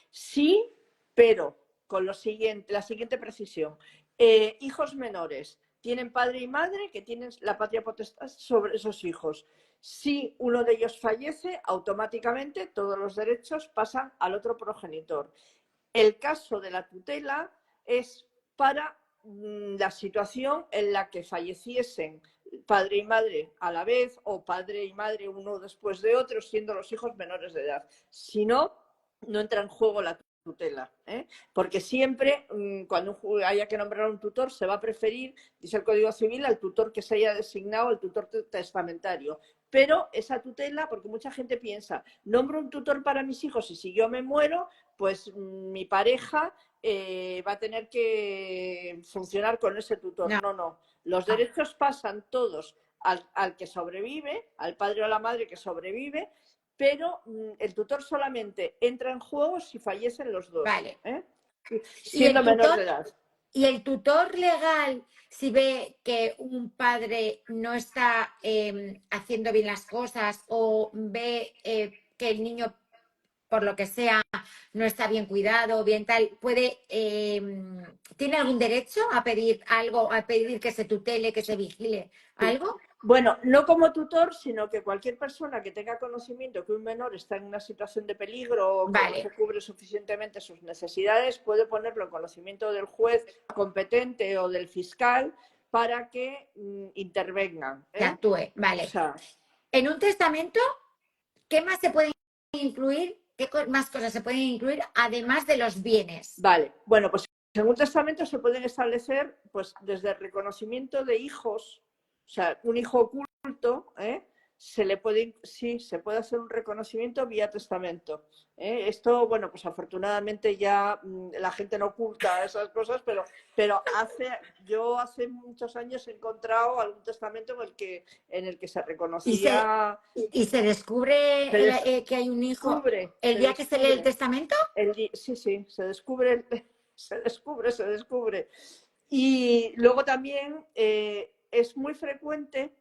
Sí, pero con la siguiente precisión. Hijos menores tienen padre y madre que tienen la patria potestad sobre esos hijos. Si uno de ellos fallece, automáticamente todos los derechos pasan al otro progenitor. El caso de la tutela es para la situación en la que falleciesen padre y madre a la vez, o padre y madre uno después de otro, siendo los hijos menores de edad. Si no, no entra en juego la tutela, ¿eh? Porque siempre, cuando haya que nombrar un tutor, se va a preferir, dice el Código Civil, al tutor que se haya designado, el tutor testamentario. Pero esa tutela, porque mucha gente piensa, nombro un tutor para mis hijos y si yo me muero, pues mi pareja va a tener que funcionar con ese tutor. No. No, no. Los derechos pasan todos al que sobrevive, al padre o a la madre que sobrevive, pero el tutor solamente entra en juego si fallecen los dos, Vale. ¿eh? ¿Y Siendo el menor tutor, de edad. y el tutor legal, si ve que un padre no está haciendo bien las cosas o ve que el niño, por lo que sea, no está bien cuidado, bien tal, ¿tiene algún derecho a pedir algo, a pedir que se tutele, que se vigile algo? Bueno, no como tutor, sino que cualquier persona que tenga conocimiento que un menor está en una situación de peligro o que no se Vale, cubre suficientemente sus necesidades, puede ponerlo en conocimiento del juez competente o del fiscal para que intervengan, que ¿eh? actúe, O vale. sea, En un testamento, ¿qué más se pueden incluir? ¿Qué más cosas se pueden incluir además de los bienes? vale, bueno, pues en un testamento se pueden establecer, pues desde el reconocimiento de hijos, o sea, un hijo oculto, ¿eh? Sí, se puede hacer un reconocimiento vía testamento, ¿eh? Esto, bueno, pues afortunadamente ya la gente no oculta esas cosas, pero yo hace muchos años he encontrado algún testamento en el que se Y se, reconocía, y se descubre se que hay un hijo descubre, el se día que se lee el descubre. testamento. Sí, sí, se descubre, se descubre. Y luego también es muy frecuente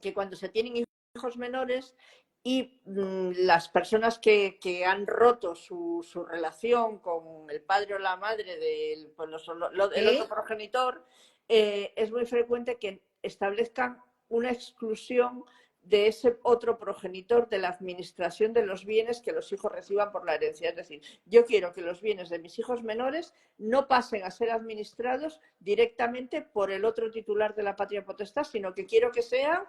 que cuando se tienen hijos menores y las personas que han roto su relación con el padre o la madre del pues el otro ¿Sí? progenitor, es muy frecuente que establezcan una exclusión de ese otro progenitor de la administración de los bienes que los hijos reciban por la herencia. Es decir, yo quiero que los bienes de mis hijos menores no pasen a ser administrados directamente por el otro titular de la patria potestad, sino que quiero que sean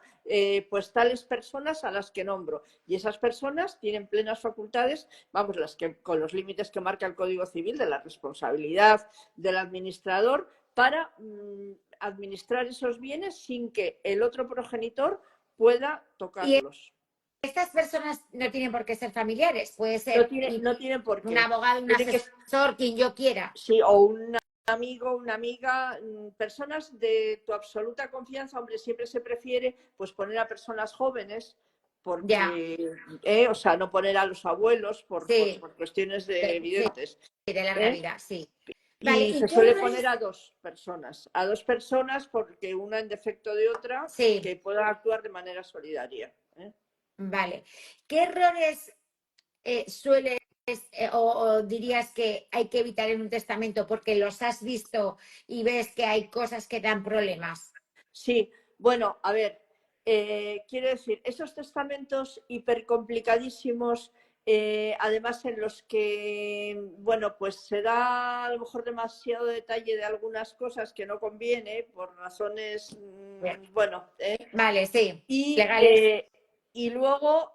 pues tales personas a las que nombro. Y esas personas tienen plenas facultades, vamos, las que con los límites que marca el Código Civil de la responsabilidad del administrador para administrar esos bienes sin que el otro progenitor pueda Y tocarlos. estas personas no tienen por qué ser familiares, puede No, ser no tienen por un qué. abogado, un Tienen que, asesor, quien yo quiera. sí, o un amigo, una amiga, personas de tu absoluta confianza. Hombre, siempre se prefiere pues poner a personas jóvenes Ya, porque, o sea, no poner a los abuelos sí, por cuestiones sí, evidentes. de larga ¿Eh? vida, sí. Vale, Y ¿y se qué suele poner errores? a dos personas porque una en defecto de otra Sí, que pueda actuar de manera solidaria. ¿Eh? vale. ¿Qué errores sueles o dirías que hay que evitar en un testamento porque los has visto y ves que hay cosas que dan problemas? Sí, bueno, a ver, quiero decir, esos testamentos hipercomplicadísimos, además en los que, bueno, pues se da a lo mejor demasiado detalle de algunas cosas que no conviene por razones, Bien. bueno, Vale, sí, y legales. Y luego,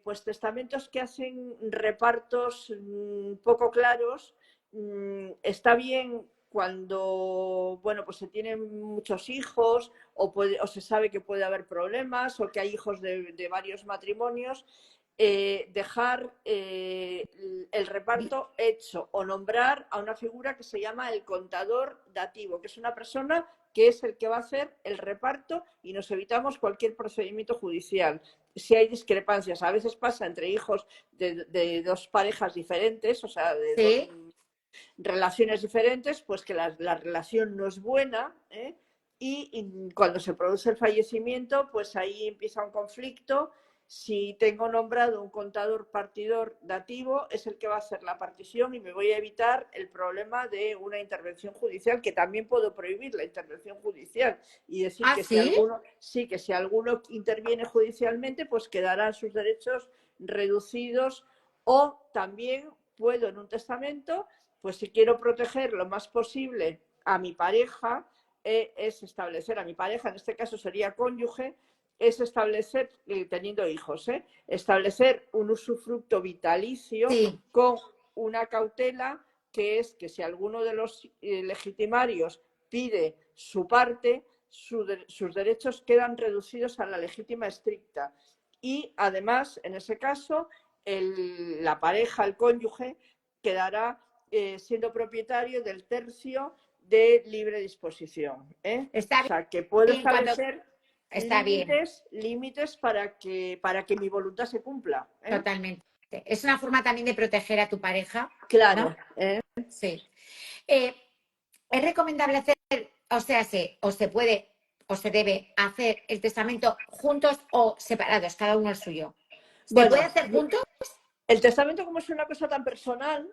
pues testamentos que hacen repartos poco claros, está bien cuando, bueno, pues se tienen muchos hijos o se sabe que puede haber problemas o que hay hijos de varios matrimonios, dejar el reparto hecho o nombrar a una figura que se llama el contador dativo, que es una persona que es el que va a hacer el reparto y nos evitamos cualquier procedimiento judicial. Si hay discrepancias, a veces pasa entre hijos de dos parejas diferentes, o sea, de dos Sí. relaciones diferentes, pues que la relación no es buena, ¿eh? Y cuando se produce el fallecimiento, pues ahí empieza un conflicto. Si tengo nombrado un contador partidor dativo, es el que va a hacer la partición y me voy a evitar el problema de una intervención judicial, que también puedo prohibir la intervención judicial y decir ¿Ah, que si sí? alguno, sí, que si alguno interviene judicialmente, pues quedarán sus derechos reducidos. O también puedo en un testamento, pues si quiero proteger lo más posible a mi pareja, es establecer a mi pareja, en este caso sería cónyuge, es establecer, teniendo hijos, establecer un usufructo vitalicio Sí. con una cautela, que es que si alguno de los legitimarios pide su parte, sus derechos quedan reducidos a la legítima estricta. Y además, en ese caso, la pareja, el cónyuge, quedará siendo propietario del tercio de libre disposición. Está O sea, que puedo bien cuando... establecer Está bien, límites para que mi voluntad se cumpla. totalmente. Es una forma también de proteger a tu pareja, ¿no? Claro. Sí. Eh, es recomendable hacer, o se puede, o se debe hacer el testamento juntos o separados, cada uno el suyo. ¿Se puede Bueno, hacer juntos? el testamento, como es una cosa tan personal,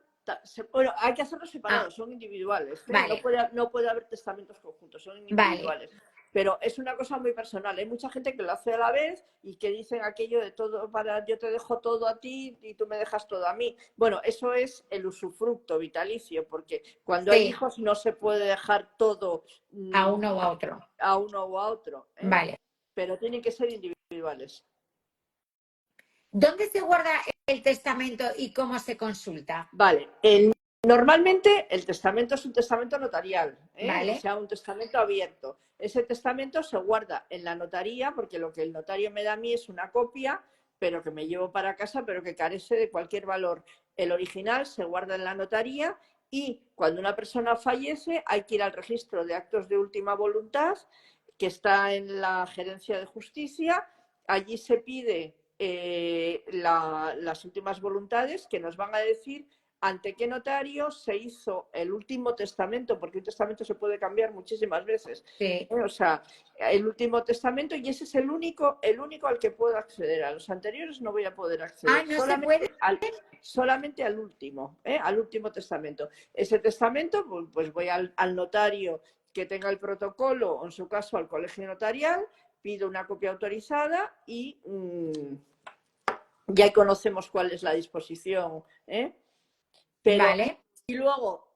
bueno, hay que hacerlos Ah, separados, son individuales. vale, No puede haber testamentos conjuntos, son vale. individuales. Pero es una cosa muy personal. Hay mucha gente que lo hace a la vez y que dicen aquello de todo para yo te dejo todo a ti y tú me dejas todo a mí. Bueno, eso es el usufructo vitalicio, porque cuando hay Sí, hijos no se puede dejar todo a uno u a otro. a uno o a otro, Vale. pero tienen que ser individuales. ¿Dónde se guarda el testamento y cómo se consulta? Vale, normalmente el testamento es un testamento notarial, o Vale, sea, un testamento abierto. Ese testamento se guarda en la notaría, porque lo que el notario me da a mí es una copia, pero que me llevo para casa, pero que carece de cualquier valor. El original se guarda en la notaría y cuando una persona fallece hay que ir al registro de actos de última voluntad, que está en la Gerencia de Justicia. Allí se pide las últimas voluntades, que nos van a decir ante qué notario se hizo el último testamento, porque un testamento se puede cambiar muchísimas veces. sí. O sea, el último testamento, y ese es el único al que puedo acceder. A los anteriores no voy a poder Ah, acceder, no se puede. solamente al último testamento. Ese testamento, pues voy al notario que tenga el protocolo, o en su caso al colegio notarial, pido una copia autorizada y ya conocemos cuál es la disposición. Pero, Vale, y luego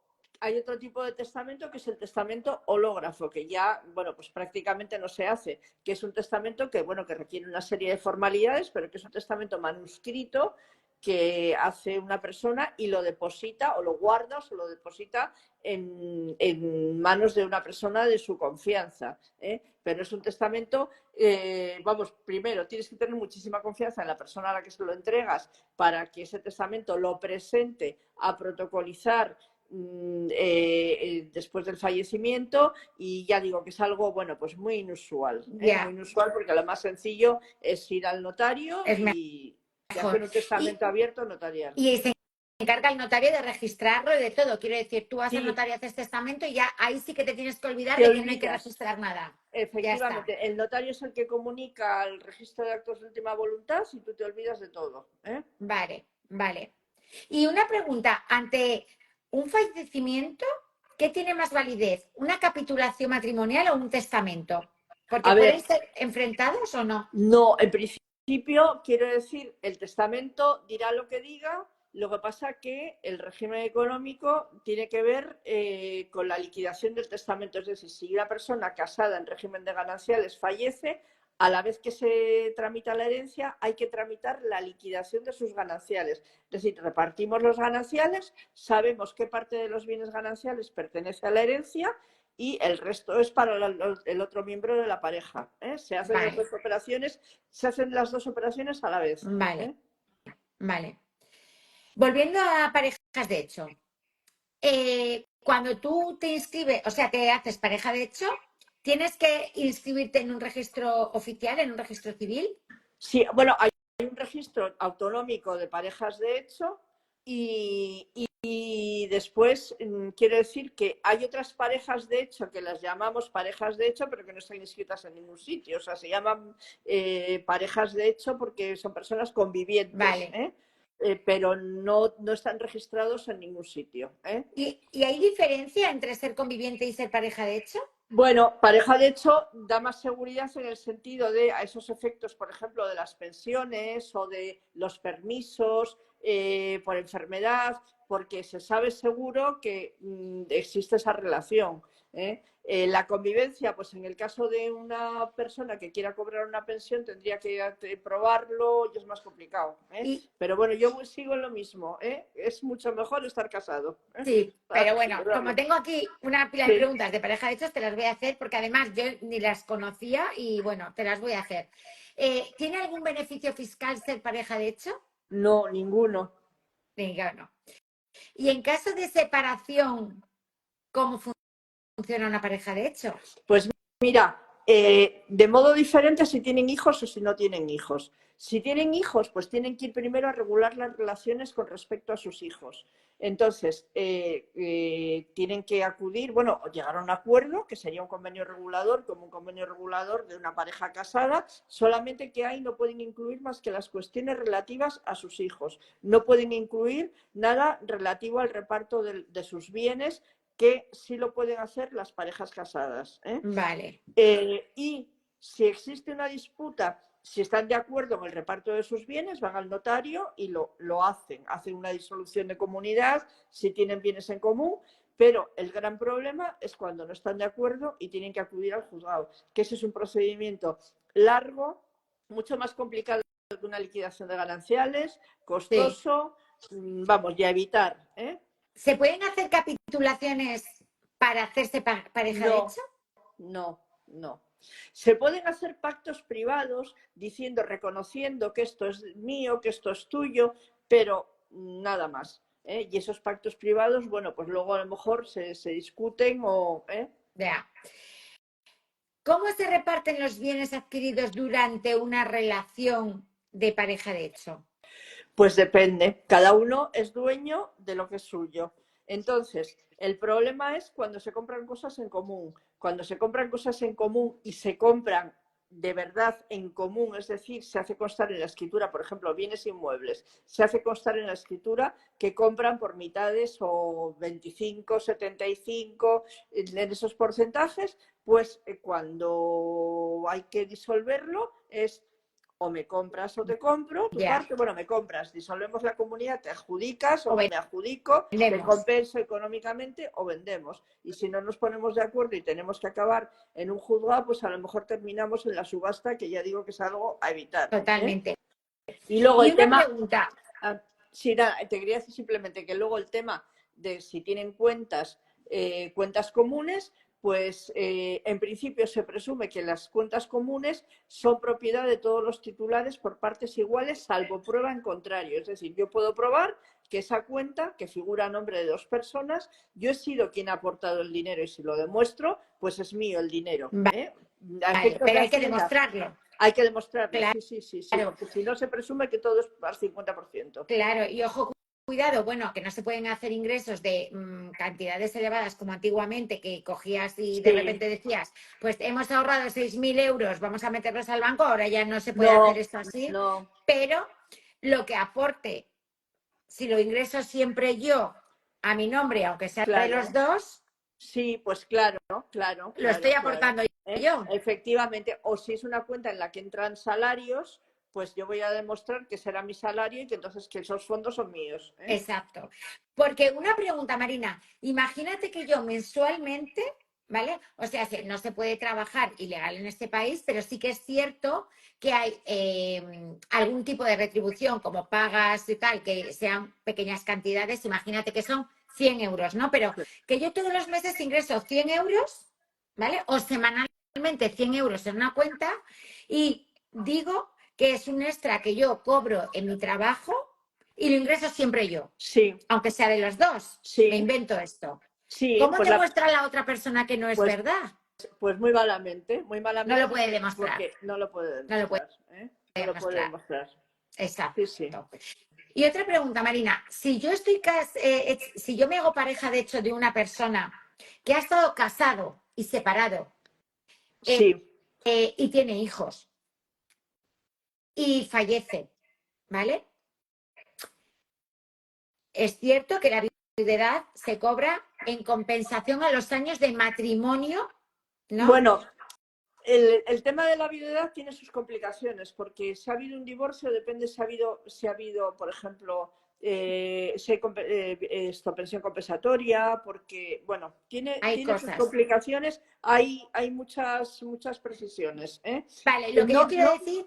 hay otro tipo de testamento, que es el testamento hológrafo, que ya, bueno, pues prácticamente no se hace, que es un testamento que, bueno, que requiere una serie de formalidades, pero que es un testamento manuscrito que hace una persona y lo deposita o lo guarda o se lo deposita en manos de una persona de su confianza. Pero es un testamento, vamos, primero tienes que tener muchísima confianza en la persona a la que se lo entregas para que ese testamento lo presente a protocolizar después del fallecimiento, y ya digo que es algo, bueno, pues muy inusual, muy ya, inusual, porque lo más sencillo es ir al notario es y mejor. hacer un Y, testamento abierto notarial. y se encarga el notario de registrarlo y de todo. Quiero decir, tú vas al Sí, notario, haces testamento y ya ahí sí que te tienes que olvidar te de que no hay que olvidas. registrar nada. Ya está. Efectivamente, el notario es el que comunica al registro de actos de última voluntad y tú te olvidas de todo. Vale, vale. Y una pregunta, ante un fallecimiento, ¿qué tiene más validez? ¿Una capitulación matrimonial o un testamento? Porque A pueden ver, ser enfrentados o no. no, en principio, quiero decir, el testamento dirá lo que diga, lo que pasa que el régimen económico tiene que ver con la liquidación del testamento. Es decir, si una persona casada en régimen de gananciales fallece, a la vez que se tramita la herencia, hay que tramitar la liquidación de sus gananciales. Es decir, repartimos los gananciales, sabemos qué parte de los bienes gananciales pertenece a la herencia y el resto es para el otro miembro de la pareja. Se hacen las Vale, dos operaciones, se hacen las dos operaciones a la vez. vale, vale. Volviendo a parejas de hecho, cuando tú te inscribes, o sea, te haces pareja de hecho, ¿tienes que inscribirte en un registro oficial, en un registro civil? Sí, bueno, hay un registro autonómico de parejas de hecho y después quiero decir que hay otras parejas de hecho que las llamamos parejas de hecho, pero que no están inscritas en ningún sitio. O sea, se llaman parejas de hecho porque son personas convivientes, Vale. pero no están registrados en ningún sitio. ¿Y hay diferencia entre ser conviviente y ser pareja de hecho? Bueno, pareja de hecho da más seguridad en el sentido de a esos efectos, por ejemplo, de las pensiones o de los permisos por enfermedad, porque se sabe seguro que existe esa relación. La convivencia, pues en el caso de una persona que quiera cobrar una pensión tendría que probarlo y es más complicado. Y, Pero bueno, yo sigo en lo mismo. Es mucho mejor estar casado. sí, pero bueno, como Asegurarlo. tengo aquí una pila de Sí. preguntas de pareja de hechos, te las voy a hacer porque además yo ni las conocía y bueno, te las voy a hacer. ¿Tiene algún beneficio fiscal ser pareja de hecho? No, ninguno. Venga, no. Y en caso de separación, ¿cómo funciona una pareja de hecho? Pues mira, de modo diferente si tienen hijos o si no tienen hijos. Si tienen hijos, pues tienen que ir primero a regular las relaciones con respecto a sus hijos. Entonces, tienen que acudir, bueno, llegar a un acuerdo, que sería un convenio regulador, como un convenio regulador de una pareja casada, solamente que ahí no pueden incluir más que las cuestiones relativas a sus hijos. No pueden incluir nada relativo al reparto de sus bienes, que sí lo pueden hacer las parejas casadas. Vale. Y si existe una disputa, si están de acuerdo en el reparto de sus bienes, van al notario y lo hacen una disolución de comunidad si tienen bienes en común, pero el gran problema es cuando no están de acuerdo y tienen que acudir al juzgado, que ese es un procedimiento largo, mucho más complicado que una liquidación de gananciales, Sí. costoso, vamos, ya evitar. ¿Se pueden hacer capitulaciones para hacerse pareja de No, hecho? no. Se pueden hacer pactos privados diciendo, reconociendo que esto es mío, que esto es tuyo, pero nada más. Y esos pactos privados, bueno, pues luego a lo mejor se discuten o... Ya. ¿Cómo se reparten los bienes adquiridos durante una relación de pareja de hecho? Pues depende, cada uno es dueño de lo que es suyo. Entonces, el problema es cuando se compran cosas en común. Cuando se compran cosas en común y se compran de verdad en común, es decir, se hace constar en la escritura, por ejemplo, bienes inmuebles, se hace constar en la escritura que compran por mitades o 25, 75, en esos porcentajes, pues cuando hay que disolverlo es o me compras o te compro tu Ya. parte, bueno, me compras, disolvemos la comunidad, te adjudicas O o me adjudico, te vendemos. compenso económicamente o vendemos. Y si no nos ponemos de acuerdo y tenemos que acabar en un juzgado, pues a lo mejor terminamos en la subasta, que ya digo que es algo a evitar. Totalmente. Y luego Y el una tema, pregunta. sí, nada, te quería decir simplemente que luego el tema de si tienen cuentas comunes, pues en principio se presume que las cuentas comunes son propiedad de todos los titulares por partes iguales, salvo prueba en contrario. Es decir, yo puedo probar que esa cuenta, que figura a nombre de dos personas, yo he sido quien ha aportado el dinero y si lo demuestro, pues es mío el dinero. A Vale, efectos de pero hay que Hacienda, demostrarlo. hay que demostrarlo, Claro, sí, porque si no se presume que todo es al 50%. claro. Y ojo, cuidado, bueno, que no se pueden hacer ingresos de cantidades elevadas como antiguamente, que cogías y de Sí, repente decías, pues hemos ahorrado 6.000 euros, vamos a meterlos al banco, ahora ya no se puede hacer no, esto así, no, pero lo que aporte, si lo ingreso siempre yo a mi nombre, aunque sea de los claro. dos, Sí, pues claro, lo estoy claro. aportando yo. Efectivamente, o si es una cuenta en la que entran salarios, pues yo voy a demostrar que será mi salario y que entonces que esos fondos son míos. Exacto. Porque una pregunta, Marina, imagínate que yo mensualmente ¿vale? O sea, no se puede trabajar ilegal en este país, pero sí que es cierto que hay algún tipo de retribución, como pagas y tal, que sean pequeñas cantidades, imagínate que son 100 euros, ¿no? Pero que yo todos los meses ingreso 100 euros, ¿vale? O semanalmente 100 euros en una cuenta y digo que es un extra que yo cobro en mi trabajo y lo ingreso siempre yo, Sí, aunque sea de los dos. Me sí, invento esto. sí, ¿Cómo te muestra la otra persona que no es pues, verdad? pues muy No lo malamente puede demostrar. porque no lo puede No lo puede demostrar, ¿eh? No lo puede demostrar. demostrar. Sí, sí. Exacto. Y otra pregunta, Marina. Si yo si yo me hago pareja, de hecho, de una persona que ha estado casado y separado eh, Sí, y tiene hijos y fallece, ¿vale? Es cierto que la viudedad se cobra en compensación a los años de matrimonio, ¿no? bueno, el tema de la viudedad tiene sus complicaciones, porque si ha habido un divorcio, depende si ha habido por ejemplo, si hay pensión compensatoria, porque, bueno, Hay tiene sus cosas. complicaciones, hay muchas precisiones, ¿eh? Vale, lo que yo No, quiero no, decir,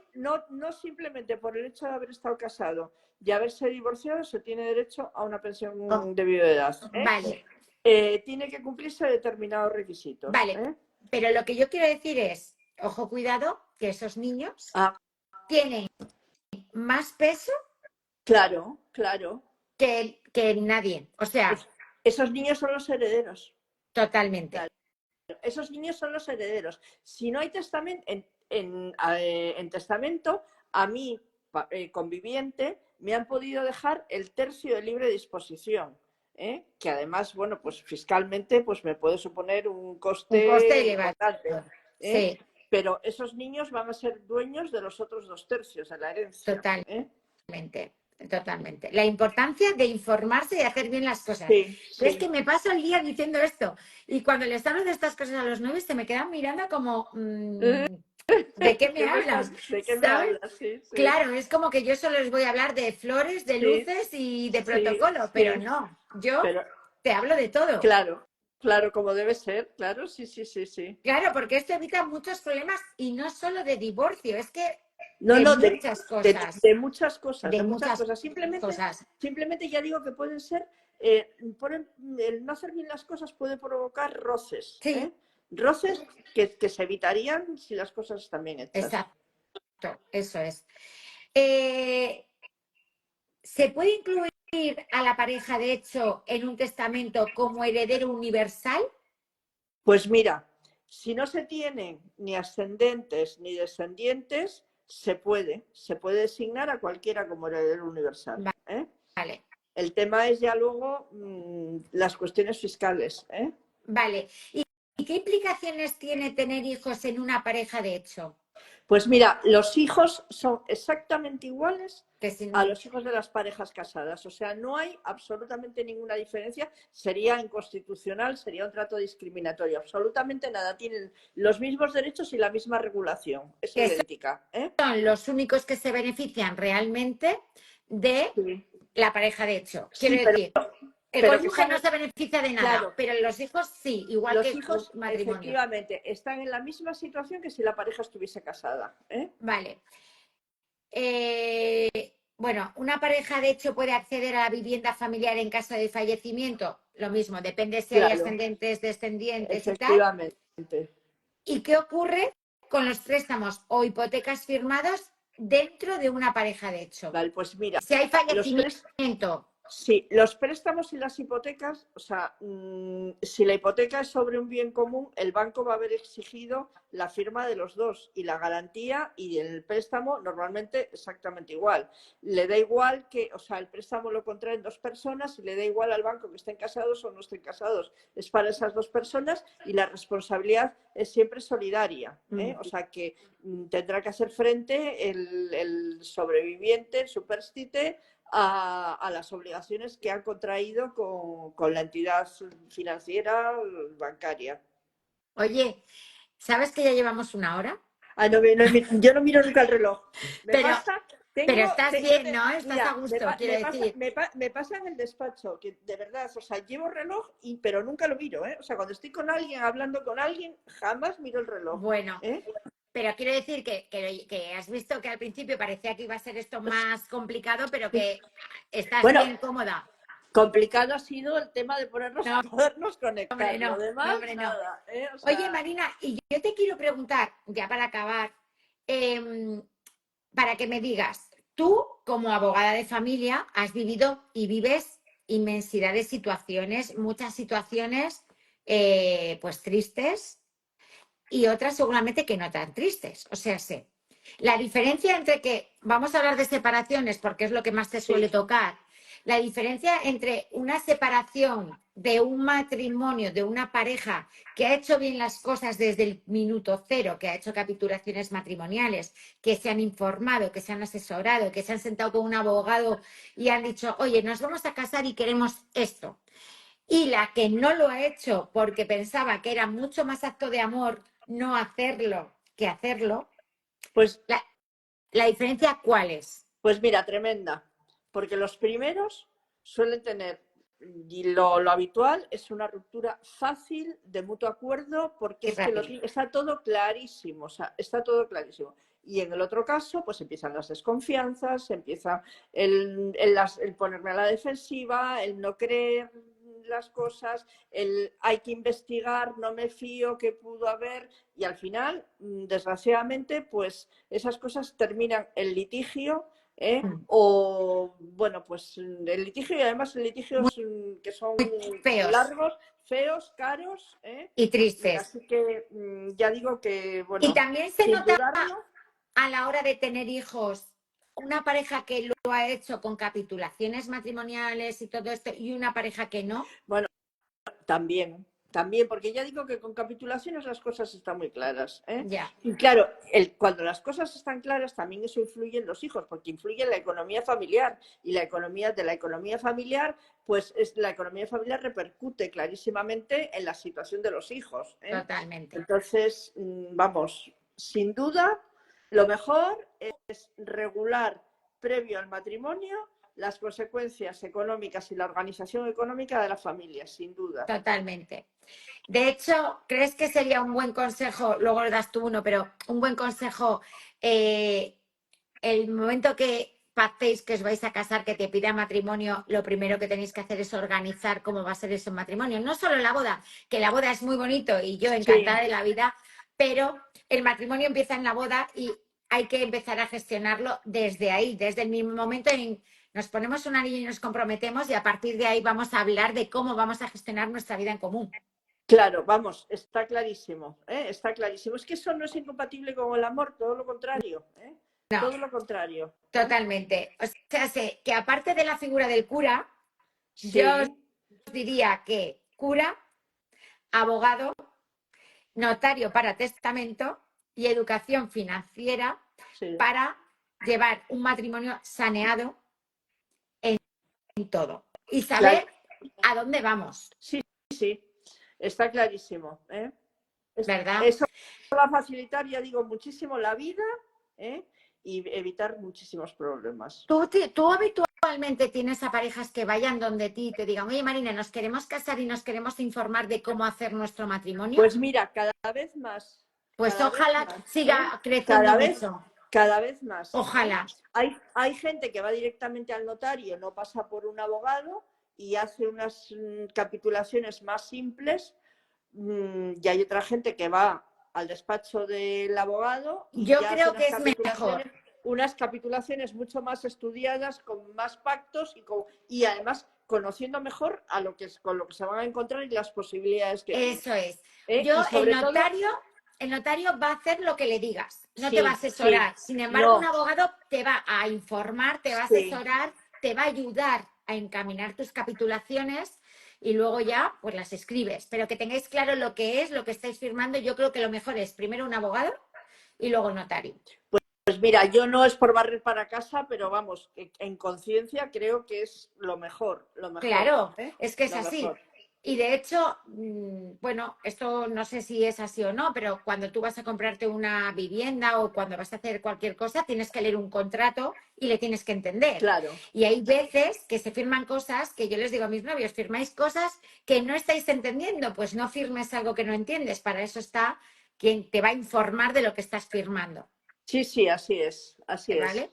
no simplemente por el hecho de haber estado casado y haberse divorciado se tiene derecho a una oh, pensión de viudedad, ¿eh? vale, Tiene que cumplirse determinados requisitos, vale, ¿eh? pero lo que yo quiero decir es, ojo, cuidado, que esos niños Ah, tienen más peso claro, claro. que nadie. O sea, Esos niños son los herederos. totalmente. Claro. Esos niños son los herederos. Si no hay testamento, en testamento, a mí, conviviente, me han podido dejar el tercio de libre disposición. ¿Eh? Que además, bueno, pues fiscalmente pues me puede suponer un Un coste coste elevado. importante. ¿Eh? Sí, Pero esos niños van a ser dueños de los otros 2 tercios de la herencia. ¿Eh? totalmente. Totalmente. La importancia de informarse y hacer bien las cosas. Sí, Pero es sí. que me paso el día diciendo esto. Y cuando les hablo de estas cosas a los nueve, se me quedan mirando como, ¿de qué me hablas? ¿De qué me ¿Sabes? hablas? Sí, sí. Claro, es como que yo solo les voy a hablar de flores, de Sí, luces y de sí, protocolo, pero sí. no, yo Pero te hablo de todo. claro, claro, como debe ser, claro, sí, sí, sí, sí. Claro, porque esto evita muchos problemas y no solo de divorcio, es que No, de no, muchas cosas, de muchas cosas, de de muchas muchas cosas. cosas. Simplemente ya digo que pueden ser, el no hacer bien las cosas puede provocar roces, Sí, ¿eh? Roces que se evitarían si las cosas están bien hechas. exacto, eso es. Eh, ¿Se puede incluir a la pareja, de hecho, en un testamento como heredero universal? Pues mira, si no se tienen ni ascendentes ni descendientes, se puede designar a cualquiera como heredero universal, ¿eh? Vale, El tema es ya luego las cuestiones fiscales, ¿eh? vale. ¿Y qué implicaciones tiene tener hijos en una pareja de hecho? Pues mira, los hijos son exactamente iguales Que si a no, los hijos de las parejas casadas. O sea, no hay absolutamente ninguna diferencia. Sería inconstitucional, sería un trato discriminatorio. Absolutamente nada. Tienen los mismos derechos y la misma regulación. Es que idéntica, ¿eh? son los únicos que se benefician realmente de Sí, la pareja de hecho. Quiero sí, decir, el pero que cónyuge están, no se beneficia de nada, claro, pero los hijos sí, igual los que un hijos matrimonio. efectivamente están en la misma situación que si la pareja estuviese casada, ¿eh? Vale. Eh, bueno, una pareja de hecho puede acceder a la vivienda familiar en caso de fallecimiento. Lo mismo, depende si hay Claro, ascendentes, descendientes y tal. efectivamente. ¿Y qué ocurre con los préstamos o hipotecas firmados dentro de una pareja de hecho? Vale, pues mira, Si hay los, fallecimiento, sí, los préstamos y las hipotecas, o sea, si la hipoteca es sobre un bien común, el banco va a haber exigido la firma de los dos y la garantía y el préstamo normalmente exactamente igual. Le da igual que, o sea, el préstamo lo contraen dos personas y le da igual al banco que estén casados o no estén casados. Es para esas dos personas y la responsabilidad es siempre solidaria, ¿eh? O sea que tendrá que hacer frente el sobreviviente, el superstite, a las obligaciones que han contraído con la entidad financiera bancaria. oye, ¿sabes que ya llevamos una hora? Ah, no, yo no miro nunca el reloj. ¿Me Pero pasa? Pero estás bien, ¿no? Estás a Mira, gusto, quiero decir. me pasa en el despacho, que de verdad, o sea, llevo reloj, pero nunca lo miro, ¿eh? O sea, cuando estoy con alguien, hablando con alguien, jamás miro el reloj. Bueno, ¿Eh? pero quiero decir que has visto que al principio parecía que iba a ser esto más complicado, pero que estás Bueno, bien cómoda. complicado ha sido el tema de No, podernos hombre, conectar. Lo no, demás, no, hombre, no. nada. O Oye, sea, Marina, y yo te quiero preguntar, ya para acabar, em, para que me digas, tú como abogada de familia has vivido y vives inmensidad de situaciones, muchas situaciones pues tristes y otras seguramente que no tan tristes. O sea, sé, la diferencia entre que, vamos a hablar de separaciones porque es lo que más te suele sí, tocar, la diferencia entre una separación de un matrimonio, de una pareja que ha hecho bien las cosas desde el minuto cero, que ha hecho capitulaciones matrimoniales, que se han informado, que se han asesorado, que se han sentado con un abogado y han dicho, oye, nos vamos a casar y queremos esto. Y la que no lo ha hecho porque pensaba que era mucho más acto de amor no hacerlo que hacerlo, pues, la, la diferencia ¿cuál es? pues mira, tremenda. Porque los primeros suelen tener, y lo habitual es una ruptura fácil de mutuo acuerdo, porque Y es que rápido. está todo clarísimo, o sea, está todo clarísimo. Y en el otro caso, pues empiezan las desconfianzas, empieza el ponerme a la defensiva, el no creer las cosas, el hay que investigar, no me fío, qué pudo haber, y al final, desgraciadamente, pues esas cosas terminan en litigio. O, bueno, pues el litigio, y además Muy litigios que son feos largos, feos, caros, y tristes. así que ya digo que, Y bueno, también se sin nota dudarlo. a la hora de tener hijos una pareja que lo ha hecho con capitulaciones matrimoniales y todo esto y una pareja que no. Bueno, también, porque ya digo que con capitulaciones las cosas están muy claras. Ya, Y claro, cuando las cosas están claras, también eso influye en los hijos, porque influye en la economía familiar. Y la economía familiar, pues la economía familiar repercute clarísimamente en la situación de los hijos. totalmente. Entonces, vamos, sin duda, lo mejor es regular previo al matrimonio las consecuencias económicas y la organización económica de la familia, sin duda. Totalmente. De hecho, ¿crees que sería un buen consejo, luego le das tú uno, pero un buen consejo, el momento que pactéis que os vais a casar, que te pida matrimonio, lo primero que tenéis que hacer es organizar cómo va a ser ese matrimonio? No solo la boda, que la boda es muy bonito y yo encantada Sí, de la vida, pero el matrimonio empieza en la boda y hay que empezar a gestionarlo desde ahí, desde el mismo momento en nos ponemos un anillo y nos comprometemos y a partir de ahí vamos a hablar de cómo vamos a gestionar nuestra vida en común. claro, vamos, está clarísimo, está clarísimo. Es que eso no es incompatible con el amor, todo lo contrario, No, todo lo contrario. totalmente. O sea, sé que aparte de la figura del cura, yo os Sí, diría que cura, abogado, notario para testamento y educación financiera sí, para llevar un matrimonio saneado en todo y claro, saber a dónde vamos, sí, sí, está clarísimo. ¿verdad? Eso va a facilitar, ya digo, muchísimo la vida, ¿eh? Y evitar muchísimos problemas. ¿Tú habitualmente tienes a parejas que vayan donde ti y te digan, oye Marina, nos queremos casar y nos queremos informar de cómo hacer nuestro matrimonio? Pues mira, Pues cada vez ojalá más, siga creciendo cada vez, mucho. cada vez más. Ojalá. Hay gente que va directamente al notario, no pasa por un abogado y hace unas capitulaciones más simples, y hay otra gente que va al despacho del abogado y Yo ya hace creo que es mejor. unas capitulaciones mucho más estudiadas, con más pactos y además conociendo mejor con lo que se van a encontrar y las posibilidades que tienen. Eso es. Y sobre todo, El notario va a hacer lo que le digas, no te va a sí, sí, asesorar. Sin embargo, un no, abogado te va a informar, te va a sí. asesorar, te va a ayudar a encaminar tus capitulaciones y luego ya pues las escribes. Pero que tengáis claro lo que es, lo que estáis firmando. Yo creo que lo mejor es primero un abogado y luego el notario. Pues mira, yo no es por barrer para casa, pero vamos, en conciencia creo que es lo mejor, Claro, ¿eh? es que es Lo así. mejor. Y de hecho, bueno, esto no sé si es así o no, pero cuando tú vas a comprarte una vivienda o cuando vas a hacer cualquier cosa, tienes que leer un contrato y le tienes que entender. Claro. Y hay veces que se firman cosas que yo les digo a mis novios, firmáis cosas que no estáis entendiendo, pues no firmes algo que no entiendes. Para eso está quien te va a informar de lo que estás firmando. Sí, sí, así es, así es. ¿Vale?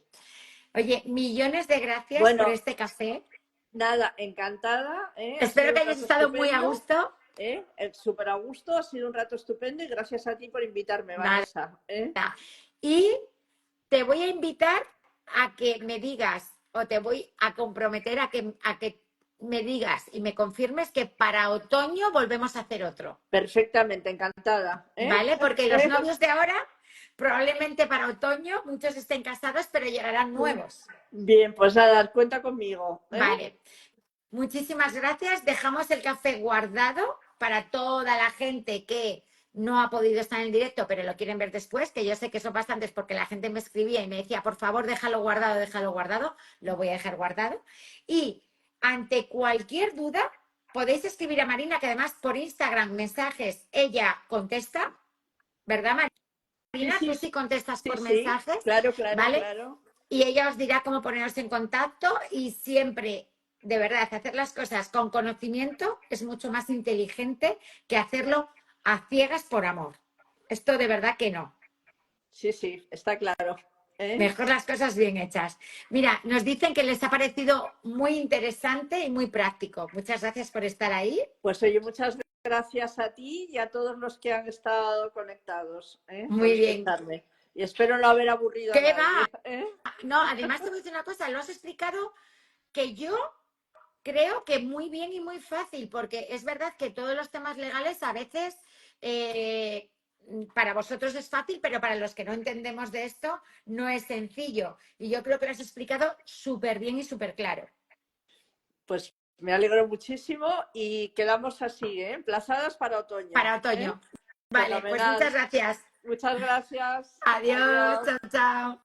Oye, millones de gracias por Bueno, este café. nada, encantada, ¿eh? Ha Espero sido que un hayas rato estado muy a estupendo, gusto. ¿eh? Súper a gusto, ha sido un rato estupendo y gracias a ti por invitarme, Nada. Vanessa, ¿eh? Y te voy a invitar a que me digas o te voy a comprometer a que me digas y me confirmes que para otoño volvemos a hacer otro, Perfectamente, encantada, ¿eh? ¿vale? Porque los novios de ahora probablemente para otoño muchos estén casados, pero llegarán nuevos. Bien, pues nada, cuenta conmigo, ¿eh? Vale. Muchísimas gracias. Dejamos el café guardado para toda la gente que no ha podido estar en el directo, pero lo quieren ver después, que yo sé que son bastantes porque la gente me escribía y me decía, por favor, déjalo guardado, déjalo guardado. Lo voy a dejar guardado. Y ante cualquier duda, podéis escribir a Marina, que además por Instagram mensajes ella contesta, ¿verdad, Sí, Marina? Tú sí, sí contestas sí, por sí, mensajes, claro, claro, ¿vale? claro. Y ella os dirá cómo poneros en contacto y siempre, de verdad, hacer las cosas con conocimiento es mucho más inteligente que hacerlo a ciegas por amor. Esto de verdad que no. Sí, sí, está claro, ¿eh? Mejor las cosas bien hechas. Mira, nos dicen que les ha parecido muy interesante y muy práctico. Muchas gracias por estar ahí. Pues oye, muchas gracias a ti y a todos los que han estado conectados, ¿eh? Por Muy bien. escucharme. Y espero no haber aburrido a ¿Qué va? nadie, ¿eh? No, además te voy a decir una cosa, lo has explicado que yo creo que muy bien y muy fácil, porque es verdad que todos los temas legales a veces eh, para vosotros es fácil, pero para los que no entendemos de esto no es sencillo. Y yo creo que lo has explicado súper bien y súper claro. Pues me alegro muchísimo y quedamos así, ¿eh? Emplazadas para otoño, Para ¿eh? otoño. Vale, pues muchas Fenomenal. gracias. Muchas gracias. Adiós, Adiós. chao, chao.